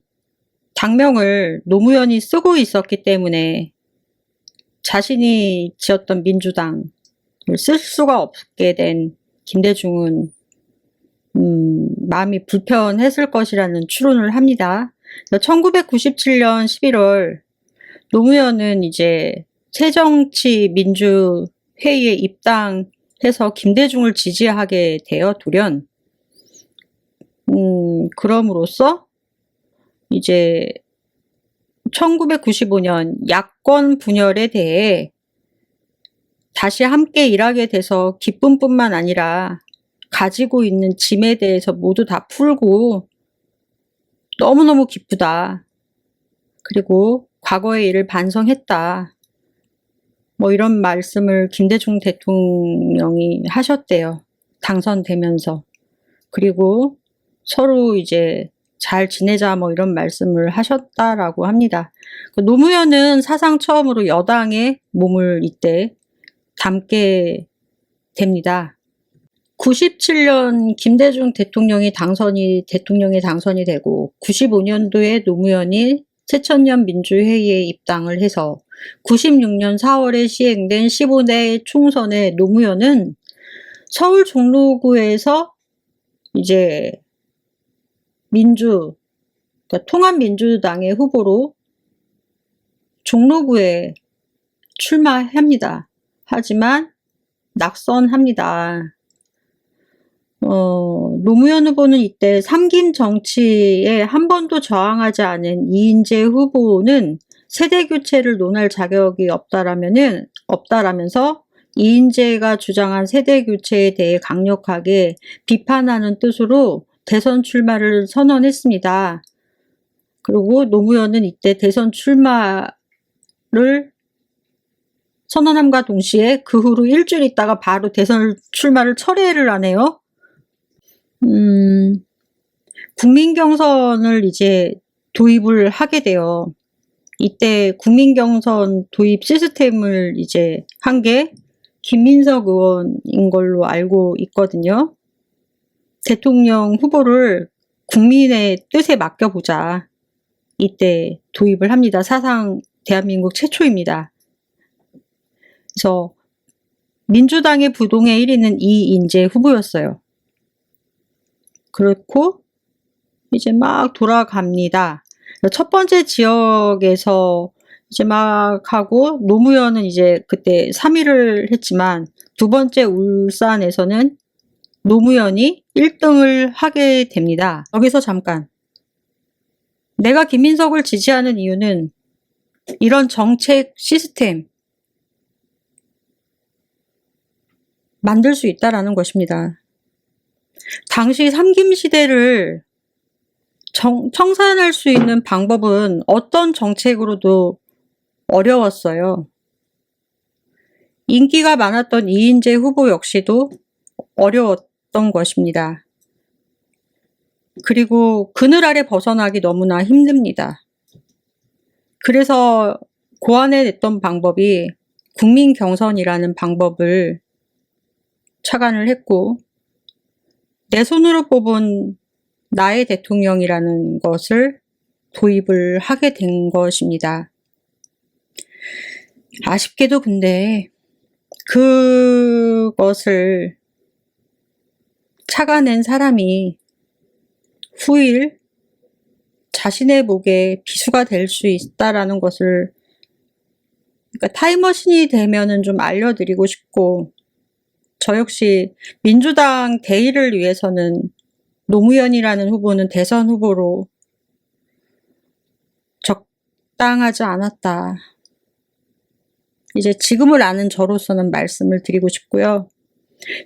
당명을 노무현이 쓰고 있었기 때문에 자신이 지었던 민주당을 쓸 수가 없게 된 김대중은 마음이 불편했을 것이라는 추론을 합니다. 1997년 11월 노무현은 이제 새정치민주회의에 입당해서 김대중을 지지하게 되어 돌연 그럼으로써 이제 1995년 야권 분열에 대해 다시 함께 일하게 돼서 기쁨뿐만 아니라 가지고 있는 짐에 대해서 모두 다 풀고 너무너무 기쁘다. 그리고 과거의 일을 반성했다. 뭐 이런 말씀을 김대중 대통령이 하셨대요. 당선되면서. 그리고 서로 이제 잘 지내자 뭐 이런 말씀을 하셨다라고 합니다. 노무현은 사상 처음으로 여당에 몸을 이때 담게 됩니다. 97년 김대중 대통령에 당선이 되고 95년도에 노무현이 새천년 민주회의에 입당을 해서 96년 4월에 시행된 15대 총선에 노무현은 서울 종로구에서 이제 그러니까 통합민주당의 후보로 종로구에 출마합니다. 하지만 낙선합니다. 노무현 후보는 이때 삼김 정치에 한 번도 저항하지 않은 이인재 후보는 세대 교체를 논할 자격이 없다라면서 이인재가 주장한 세대 교체에 대해 강력하게 비판하는 뜻으로 대선 출마를 선언했습니다. 그리고 노무현은 이때 대선 출마를 선언함과 동시에 그 후로 일주일 있다가 바로 대선 출마를 철회를 하네요. 국민경선을 이제 도입을 하게 돼요. 이때 국민경선 도입 시스템을 이제 한 게 김민석 의원인 걸로 알고 있거든요. 대통령 후보를 국민의 뜻에 맡겨보자. 이때 도입을 합니다. 사상 대한민국 최초입니다. 그래서 민주당의 부동의 1위는 이인재 후보였어요. 그렇고 이제 막 돌아갑니다. 첫 번째 지역에서 이제 막 하고 노무현은 이제 그때 3위를 했지만 두 번째 울산에서는 노무현이 1등을 하게 됩니다. 여기서 잠깐. 내가 김민석을 지지하는 이유는 이런 정책 시스템 만들 수 있다라는 것입니다. 당시 삼김시대를 청산할 수 있는 방법은 어떤 정책으로도 어려웠어요. 인기가 많았던 이인재 후보 역시도 어려웠던 것입니다. 그리고 그늘 아래 벗어나기 너무나 힘듭니다. 그래서 고안해냈던 방법이 국민경선이라는 방법을 착안을 했고, 내 손으로 뽑은 나의 대통령이라는 것을 도입을 하게 된 것입니다. 아쉽게도 근데 그것을 착안한 사람이 후일 자신의 목에 비수가 될 수 있다라는 것을, 그러니까 타임머신이 되면은 좀 알려드리고 싶고, 저 역시 민주당 대의를 위해서는 노무현이라는 후보는 대선 후보로 적당하지 않았다. 이제 지금을 아는 저로서는 말씀을 드리고 싶고요.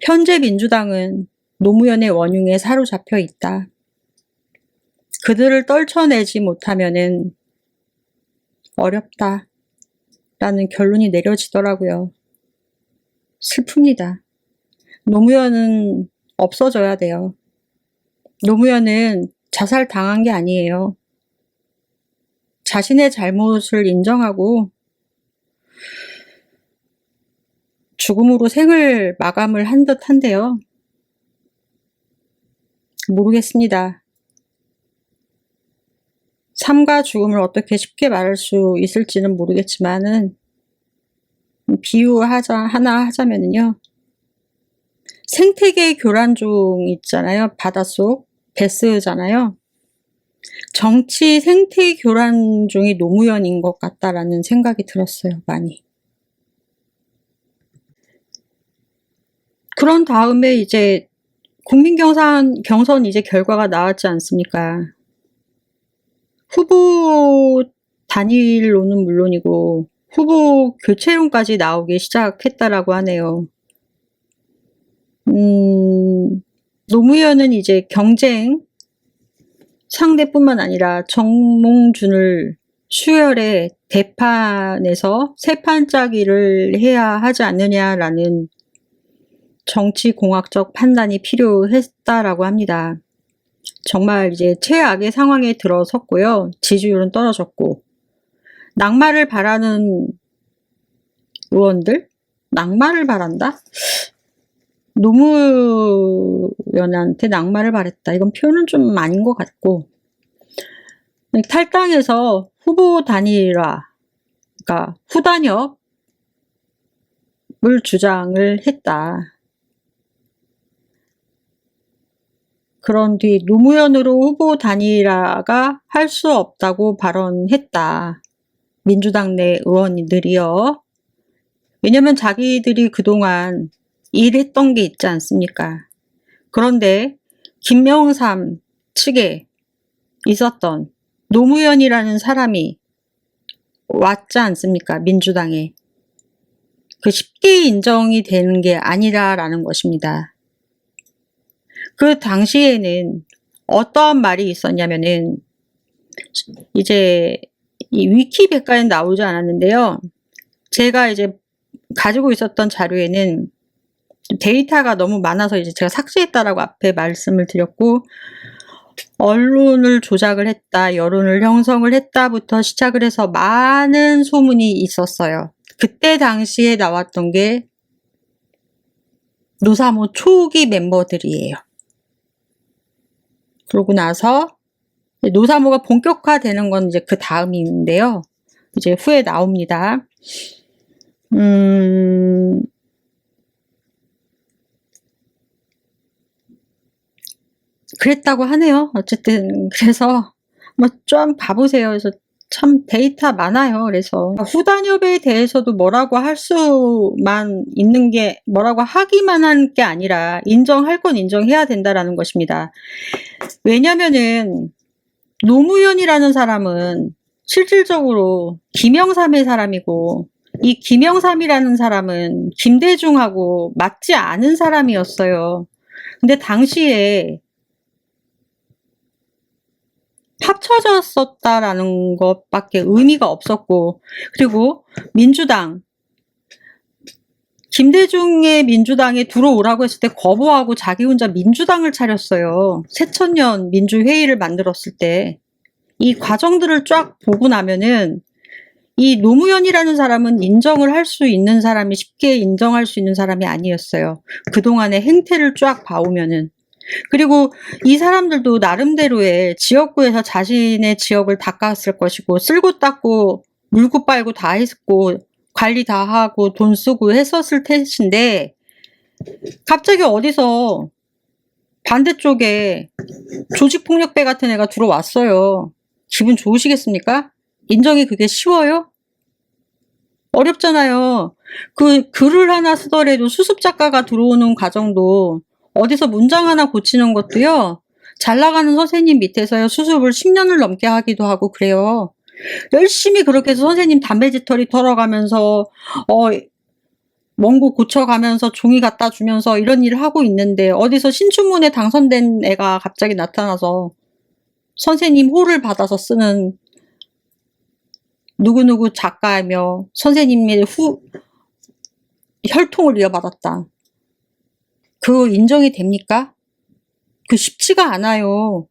현재 민주당은 노무현의 원흉에 사로잡혀 있다. 그들을 떨쳐내지 못하면은 어렵다. 라는 결론이 내려지더라고요. 슬픕니다. 노무현은 없어져야 돼요. 노무현은 자살 당한 게 아니에요. 자신의 잘못을 인정하고 죽음으로 생을 마감을 한 듯한데요. 모르겠습니다. 삶과 죽음을 어떻게 쉽게 말할 수 있을지는 모르겠지만은, 하나 하자면은요. 생태계 교란종 있잖아요. 바닷속 베스잖아요. 정치 생태 교란종이 노무현인 것 같다라는 생각이 들었어요. 많이. 그런 다음에 이제 국민경선 이제 결과가 나왔지 않습니까? 후보 단일로는 물론이고 후보 교체론까지 나오기 시작했다라고 하네요. 노무현은 이제 경쟁 상대뿐만 아니라 정몽준을 수열의 대판에서 세판짜기를 해야 하지 않느냐라는 정치공학적 판단이 필요했다라고 합니다. 정말 이제 최악의 상황에 들어섰고요. 지지율은 떨어졌고, 낙마를 바라는 의원들? 낙마를 바란다? 노무현한테 낙마를 바랬다. 이건 표현은 좀 아닌 것 같고, 탈당해서 후보 단일화, 그러니까 후단협을 주장을 했다. 그런 뒤 노무현으로 후보 단일화가 할 수 없다고 발언했다. 민주당 내 의원들이요. 왜냐면 자기들이 그동안 일했던 게 있지 않습니까? 그런데 김명삼 측에 있었던 노무현이라는 사람이 왔지 않습니까? 민주당에. 그 쉽게 인정이 되는 게 아니라라는 것입니다. 그 당시에는 어떤 말이 있었냐면은, 이제 이 위키백과에 나오지 않았는데요. 제가 이제 가지고 있었던 자료에는 데이터가 너무 많아서 이제 제가 삭제했다라고 앞에 말씀을 드렸고, 언론을 조작을 했다, 여론을 형성을 했다부터 시작을 해서 많은 소문이 있었어요. 그때 당시에 나왔던 게 노사모 초기 멤버들이에요. 그러고 나서 노사모가 본격화되는 건 이제 그 다음인데요. 이제 후에 나옵니다. 그랬다고 하네요. 어쨌든 그래서 뭐 좀 봐보세요. 그래서 참 데이터 많아요. 그래서 후단협에 대해서도 뭐라고 할 수만 있는 게, 뭐라고 하기만 한 게 아니라 인정할 건 인정해야 된다라는 것입니다. 왜냐면은 노무현이라는 사람은 실질적으로 김영삼의 사람이고, 이 김영삼이라는 사람은 김대중하고 맞지 않은 사람이었어요. 근데 당시에 합쳐졌었다라는 것밖에 의미가 없었고, 그리고 민주당, 김대중의 민주당에 들어오라고 했을 때 거부하고 자기 혼자 민주당을 차렸어요. 새천년 민주회의를 만들었을 때. 이 과정들을 쫙 보고 나면은 이 노무현이라는 사람은 인정을 할 수 있는 사람이, 쉽게 인정할 수 있는 사람이 아니었어요. 그동안의 행태를 쫙 봐오면은. 그리고 이 사람들도 나름대로의 지역구에서 자신의 지역을 닦았을 것이고, 쓸고 닦고 물고 빨고 다 했고 관리 다 하고 돈 쓰고 했었을 텐데, 갑자기 어디서 반대쪽에 조직폭력배 같은 애가 들어왔어요. 기분 좋으시겠습니까? 인정이 그게 쉬워요? 어렵잖아요. 그 글을 하나 쓰더라도 수습 작가가 들어오는 과정도, 어디서 문장 하나 고치는 것도요, 잘 나가는 선생님 밑에서요, 수습을 10년을 넘게 하기도 하고 그래요. 열심히 그렇게 해서 선생님 담배지털이 털어가면서, 원고 고쳐가면서 종이 갖다 주면서 이런 일을 하고 있는데, 어디서 신춘문예 당선된 애가 갑자기 나타나서 선생님 호를 받아서 쓰는 누구누구 작가이며 선생님의 혈통을 이어받았다. 그 인정이 됩니까? 그 쉽지가 않아요.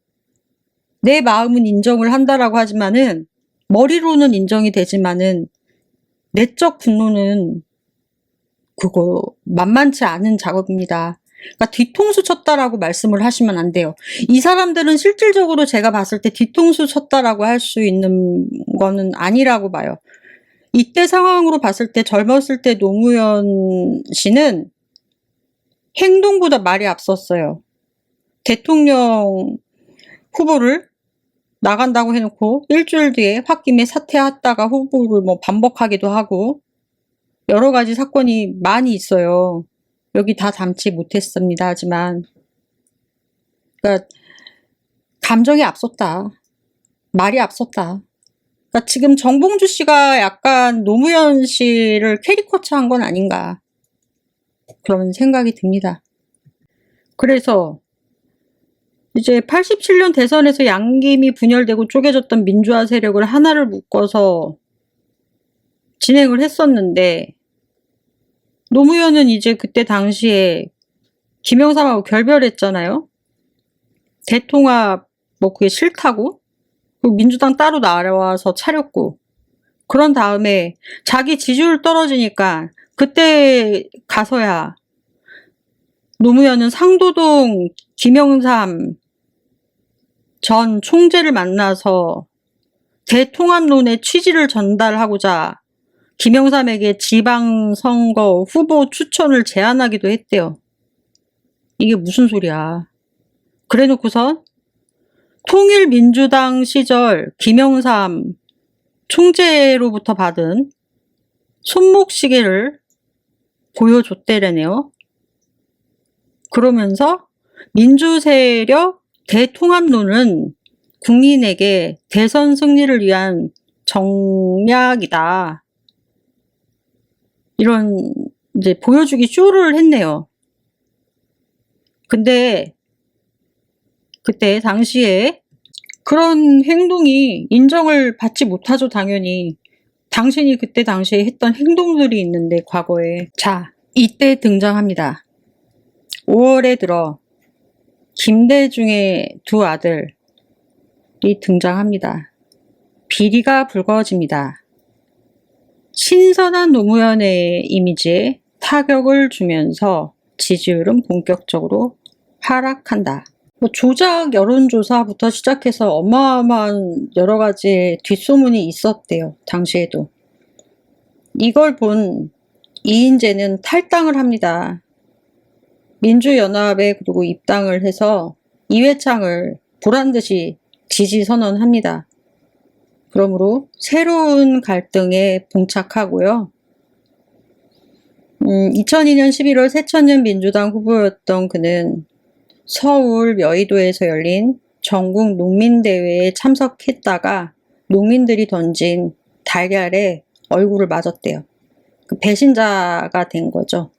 내 마음은 인정을 한다라고 하지만은, 머리로는 인정이 되지만은 내적 분노는 그거 만만치 않은 작업입니다. 그러니까 뒤통수 쳤다라고 말씀을 하시면 안 돼요. 이 사람들은 실질적으로 제가 봤을 때 뒤통수 쳤다라고 할 수 있는 거는 아니라고 봐요. 이때 상황으로 봤을 때, 젊었을 때 노무현 씨는 행동보다 말이 앞섰어요. 대통령 후보를 나간다고 해놓고 일주일 뒤에 홧김에 사퇴했다가 후보를 뭐 반복하기도 하고, 여러 가지 사건이 많이 있어요. 여기 다 담지 못했습니다. 하지만, 그러니까 감정이 앞섰다. 말이 앞섰다. 그러니까 지금 정봉주 씨가 약간 노무현 씨를 캐리커처한 건 아닌가, 그런 생각이 듭니다. 그래서 이제 87년 대선에서 양김이 분열되고 쪼개졌던 민주화 세력을 하나를 묶어서 진행을 했었는데, 노무현은 이제 그때 당시에 김영삼하고 결별했잖아요. 대통합 뭐 그게 싫다고, 그리고 민주당 따로 나와서 차렸고, 그런 다음에 자기 지지율 떨어지니까 그때 가서야 노무현은 상도동 김영삼 전 총재를 만나서 대통합론의 취지를 전달하고자 김영삼에게 지방선거 후보 추천을 제안하기도 했대요. 이게 무슨 소리야. 그래놓고선 통일민주당 시절 김영삼 총재로부터 받은 손목시계를 보여줬대라네요. 그러면서 민주세력 대통합론은 국민에게 대선 승리를 위한 정략이다. 이런 이제 보여주기 쇼를 했네요. 근데 그때 당시에 그런 행동이 인정을 받지 못하죠, 당연히. 당신이 그때 당시에 했던 행동들이 있는데, 과거에. 자, 이때 등장합니다. 5월에 들어 김대중의 두 아들이 등장합니다. 비리가 불거집니다. 신선한 노무현의 이미지에 타격을 주면서 지지율은 본격적으로 하락한다. 조작 여론조사부터 시작해서 어마어마한 여러 가지 뒷소문이 있었대요. 당시에도. 이걸 본 이인재는 탈당을 합니다. 민주연합에 그리고 입당을 해서 이회창을 보란듯이 지지 선언합니다. 그러므로 새로운 갈등에 봉착하고요. 2002년 11월 새천년 민주당 후보였던 그는 서울 여의도에서 열린 전국 농민대회에 참석했다가 농민들이 던진 달걀에 얼굴을 맞았대요. 그 배신자가 된 거죠.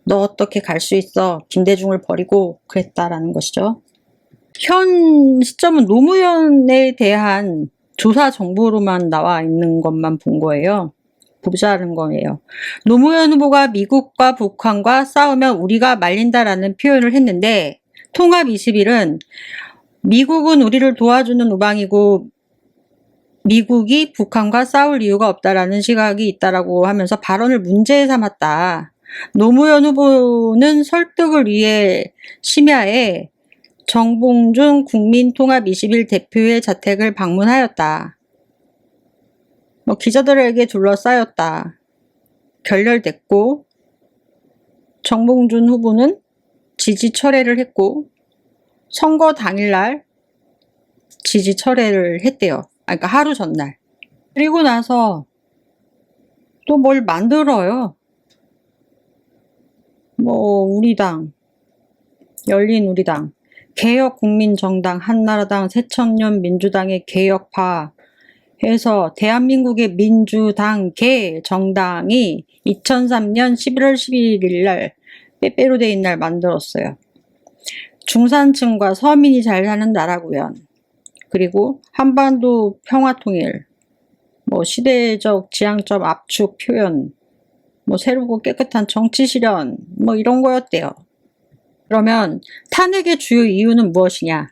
너 어떻게 갈 수 있어? 김대중을 버리고 그랬다라는 것이죠. 현 시점은 노무현에 대한 조사 정보로만 나와 있는 것만 본 거예요. 보자는 거예요. 노무현 후보가 미국과 북한과 싸우면 우리가 말린다라는 표현을 했는데 통합21은 미국은 우리를 도와주는 우방이고 미국이 북한과 싸울 이유가 없다라는 시각이 있다라고 하면서 발언을 문제 삼았다. 노무현 후보는 설득을 위해 심야에 정봉준 국민통합21 대표의 자택을 방문하였다. 기자들에게 둘러싸였다. 결렬됐고 정봉준 후보는 지지 철회를 했고 선거 당일날 지지 철회를 했대요. 그러니까 하루 전날. 그리고 나서 또 뭘 만들어요. 우리당, 열린우리당, 개혁국민정당, 한나라당, 새천년 민주당의 개혁파 해서 대한민국의 민주당계 정당이 2003년 11월 11일 날 빼빼로 데이 날 만들었어요. 중산층과 서민이 잘 사는 나라 구현, 그리고 한반도 평화통일, 시대적 지향점 압축 표현, 새롭고 깨끗한 정치 실현, 이런 거였대요. 그러면 탄핵의 주요 이유는 무엇이냐?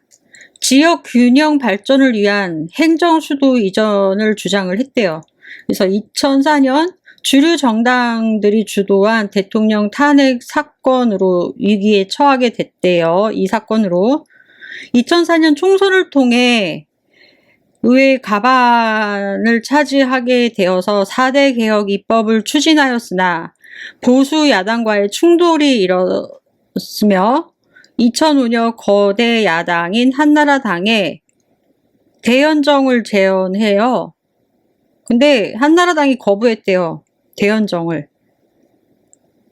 지역 균형 발전을 위한 행정 수도 이전을 주장을 했대요. 그래서 2004년 주류 정당들이 주도한 대통령 탄핵 사건으로 위기에 처하게 됐대요. 이 사건으로 2004년 총선을 통해 의회 가반을 차지하게 되어서 4대 개혁 입법을 추진하였으나 보수 야당과의 충돌이 일었으며 2005년 거대 야당인 한나라당에 대연정을 제안해요. 근데 한나라당이 거부했대요. 대연정을.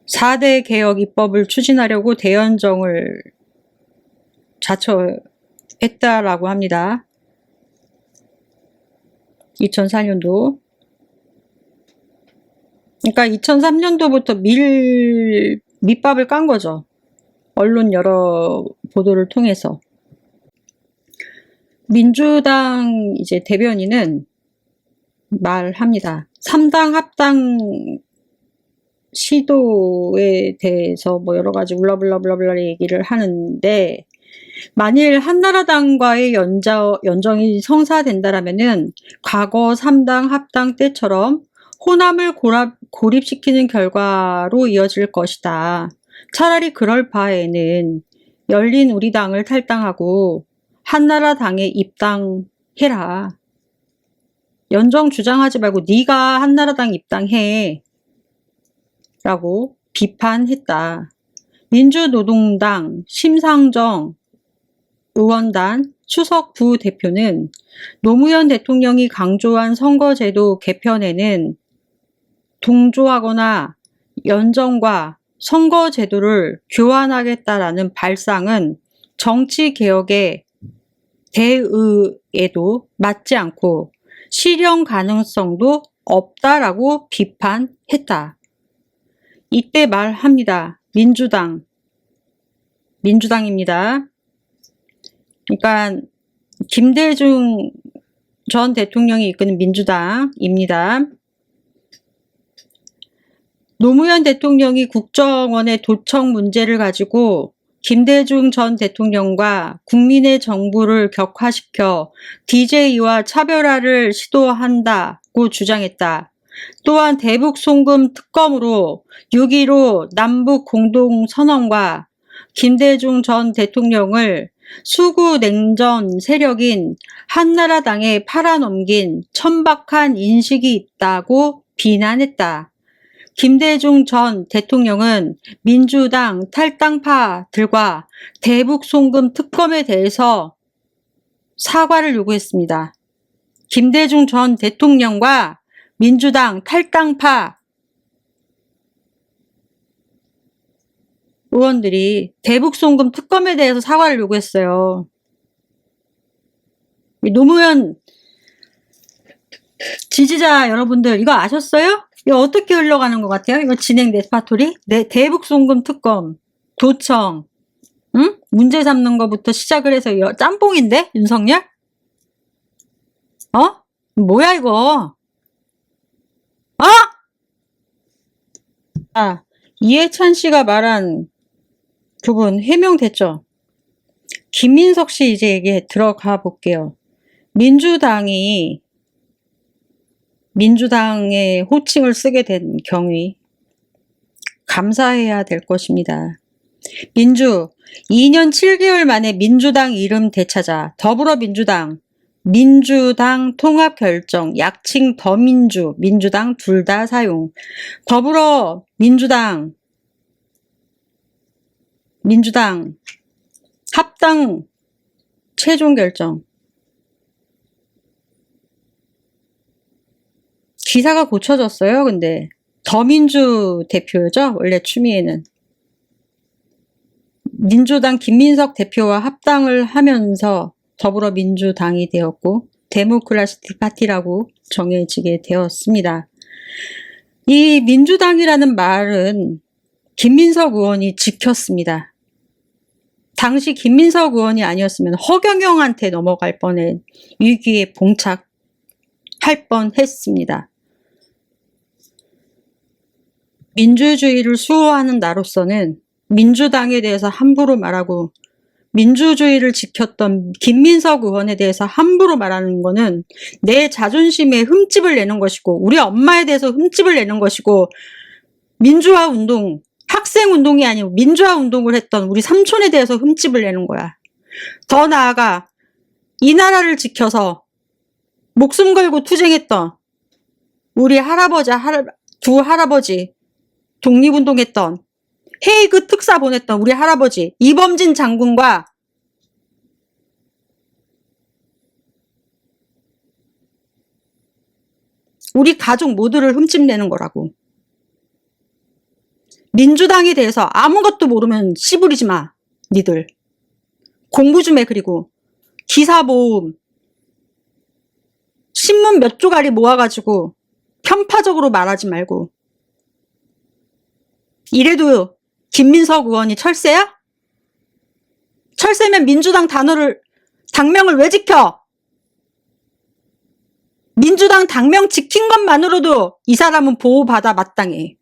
4대 개혁 입법을 추진하려고 대연정을 자처했다라고 합니다. 2004년도. 그러니까 2003년도부터 밑밥을 깐 거죠. 언론 여러 보도를 통해서. 민주당 대변인은 말합니다. 3당 합당 시도에 대해서 여러 가지 울라불라불라불라 얘기를 하는데, 만일 한나라당과의 연정이 성사된다라면은 과거 3당 합당 때처럼 호남을 고립시키는 결과로 이어질 것이다. 차라리 그럴 바에는 열린우리당을 탈당하고 한나라당에 입당해라. 연정 주장하지 말고 네가 한나라당 입당해 라고 비판했다. 민주노동당 심상정 의원단 수석 부대표는 노무현 대통령이 강조한 선거제도 개편에는 동조하거나 연정과 선거제도를 교환하겠다라는 발상은 정치개혁의 대의에도 맞지 않고 실현 가능성도 없다라고 비판했다. 이때 말합니다. 민주당입니다. 그러니까 김대중 전 대통령이 이끄는 민주당입니다. 노무현 대통령이 국정원의 도청 문제를 가지고 김대중 전 대통령과 국민의 정부를 격화시켜 DJ와 차별화를 시도한다고 주장했다. 또한 대북 송금 특검으로 6.15 남북 공동선언과 김대중 전 대통령을 수구 냉전 세력인 한나라당에 팔아넘긴 천박한 인식이 있다고 비난했다. 김대중 전 대통령은 민주당 탈당파들과 대북 송금 특검에 대해서 사과를 요구했습니다. 김대중 전 대통령과 민주당 탈당파 의원들이 대북송금 특검에 대해서 사과를 요구했어요. 노무현 지지자 여러분들 이거 아셨어요? 이거 어떻게 흘러가는 것 같아요? 이거 진행 레파토리? 네, 대북송금 특검, 도청, 응? 문제 삼는 것부터 시작을 해서 짬뽕인데? 윤석열? 어? 뭐야 이거? 어? 아, 이해찬 씨가 말한 부분 해명됐죠? 김민석 씨 이제 얘기 들어가 볼게요. 민주당의 호칭을 쓰게 된 경위 감사해야 될 것입니다. 2년 7개월 만에 민주당 이름 되찾아 더불어민주당, 민주당 통합결정, 약칭 더민주, 민주당 둘 다 사용. 더불어민주당, 합당 최종 결정. 기사가 고쳐졌어요. 근데 더민주 대표죠. 원래 추미애는. 민주당 김민석 대표와 합당을 하면서 더불어민주당이 되었고 데모크라시 파티라고 정해지게 되었습니다. 이 민주당이라는 말은 김민석 의원이 지켰습니다. 당시 김민석 의원이 아니었으면 허경영한테 넘어갈 뻔한 위기에 봉착할 뻔했습니다. 민주주의를 수호하는 나로서는 민주당에 대해서 함부로 말하고 민주주의를 지켰던 김민석 의원에 대해서 함부로 말하는 거는 내 자존심에 흠집을 내는 것이고 우리 엄마에 대해서 흠집을 내는 것이고 민주화 운동, 학생 운동이 아니고 민주화 운동을 했던 우리 삼촌에 대해서 흠집을 내는 거야. 더 나아가 이 나라를 지켜서 목숨 걸고 투쟁했던 우리 두 할아버지 독립운동했던 헤이그 특사 보냈던 우리 할아버지 이범진 장군과 우리 가족 모두를 흠집내는 거라고. 민주당에 대해서 아무것도 모르면 씨부리지 마. 니들. 공부 좀 해. 그리고 기사 모음 신문 몇 조가리 모아가지고 편파적으로 말하지 말고. 이래도 김민석 의원이 철새야? 철새면 민주당 당명을 왜 지켜? 민주당 당명 지킨 것만으로도 이 사람은 보호받아 마땅해.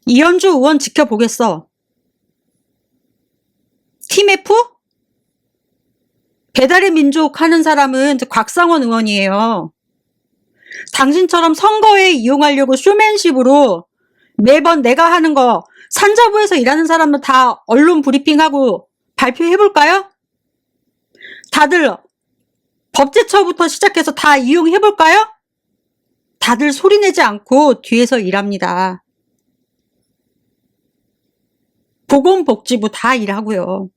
이현주 의원 지켜보겠어. 팀 F? 배달의 민족 하는 사람은 곽상원 의원이에요. 당신처럼 선거에 이용하려고 쇼맨십으로 매번 내가 하는 거 산자부에서 일하는 사람은 다 언론 브리핑하고 발표해볼까요? 다들 법제처부터 시작해서 다 이용해볼까요? 다들 소리내지 않고 뒤에서 일합니다. 보건복지부 다 일하고요.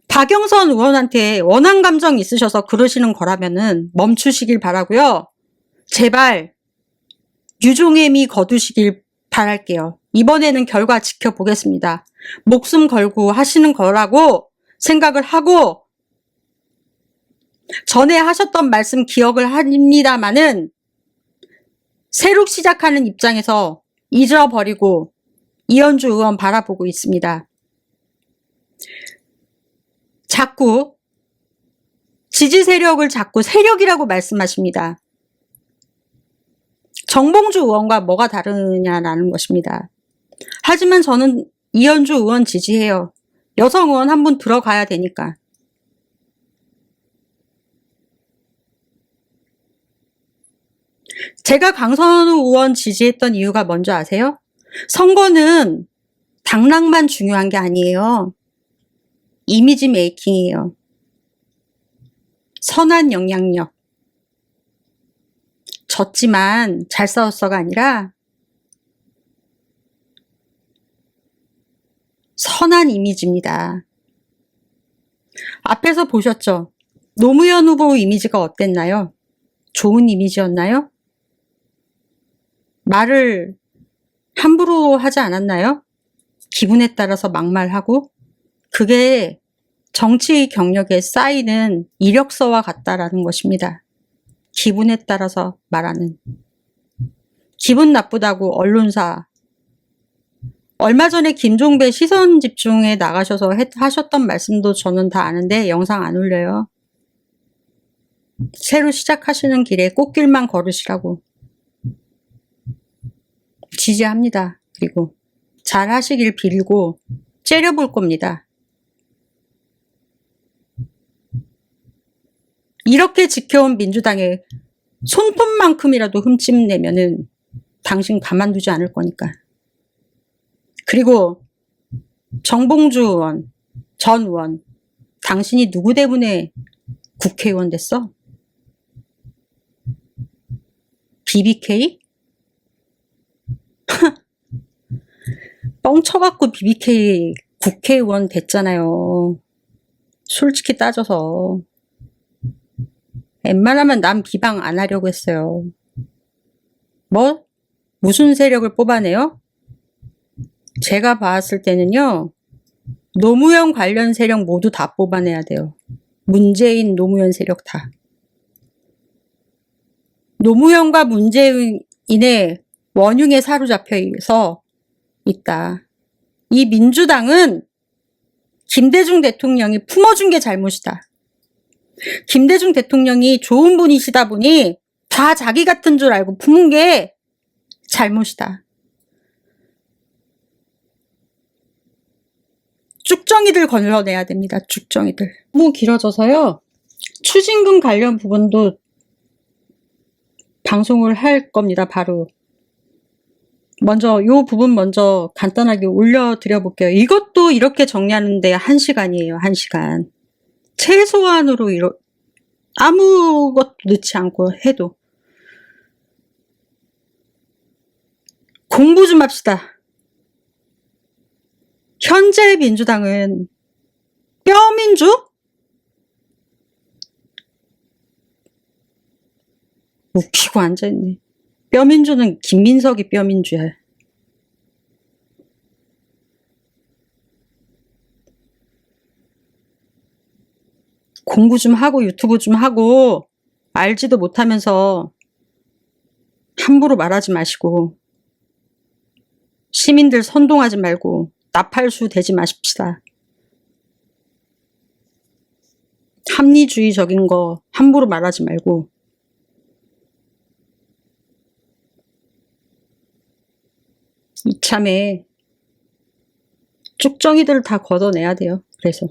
박영선 의원한테 원한 감정 있으셔서 그러시는 거라면은 멈추시길 바라고요. 제발 유종의미 거두시길 바랄게요. 이번에는 결과 지켜보겠습니다. 목숨 걸고 하시는 거라고 생각을 하고 전에 하셨던 말씀 기억을 합니다마는 새로 시작하는 입장에서 잊어버리고 이현주 의원 바라보고 있습니다. 자꾸 지지 세력을 자꾸 세력이라고 말씀하십니다. 정봉주 의원과 뭐가 다르냐라는 것입니다. 하지만 저는 이현주 의원 지지해요. 여성 의원 한 분 들어가야 되니까. 제가 강선우 의원 지지했던 이유가 뭔지 아세요? 선거는 당락만 중요한 게 아니에요. 이미지 메이킹이에요. 선한 영향력. 졌지만 잘 싸웠어가 아니라 선한 이미지입니다. 앞에서 보셨죠? 노무현 후보 이미지가 어땠나요? 좋은 이미지였나요? 말을 함부로 하지 않았나요? 기분에 따라서 막말하고? 그게 정치 경력에 쌓이는 이력서와 같다라는 것입니다. 기분에 따라서 말하는. 기분 나쁘다고 언론사. 얼마 전에 김종배 시선 집중에 나가셔서 하셨던 말씀도 저는 다 아는데 영상 안 올려요. 새로 시작하시는 길에 꽃길만 걸으시라고. 지지합니다. 그리고 잘 하시길 빌고 째려볼 겁니다. 이렇게 지켜온 민주당의 손톱만큼이라도 흠집내면은 당신 가만두지 않을 거니까. 그리고 정봉주 의원, 전 의원, 당신이 누구 때문에 국회의원 됐어? BBK? 뻥쳐갖고 BBK 국회의원 됐잖아요. 솔직히 따져서. 웬만하면 남 비방 안 하려고 했어요. 뭐? 무슨 세력을 뽑아내요? 제가 봤을 때는요. 노무현 관련 세력 모두 다 뽑아내야 돼요. 문재인, 노무현 세력 다. 노무현과 문재인의 원흉에 사로잡혀서 있다. 이 민주당은 김대중 대통령이 품어준 게 잘못이다. 김대중 대통령이 좋은 분이시다 보니 다 자기 같은 줄 알고 품은 게 잘못이다. 쭉정이들 걸러내야 됩니다. 쭉정이들. 너무 길어져서요. 추징금 관련 부분도 방송을 할 겁니다. 바로. 먼저 요 부분 먼저 간단하게 올려드려 볼게요. 이것도 이렇게 정리하는데 1시간이에요. 1시간. 최소한으로 아무것도 넣지 않고 해도. 공부 좀 합시다. 현재 민주당은 뼈민주? 웃기고 앉아있네. 뼈민주는 김민석이 뼈민주야. 공부 좀 하고 유튜브 좀 하고 알지도 못하면서 함부로 말하지 마시고 시민들 선동하지 말고 나팔수 되지 마십시다. 합리주의적인 거 함부로 말하지 말고 이참에 쭉정이들 다 걷어내야 돼요. 그래서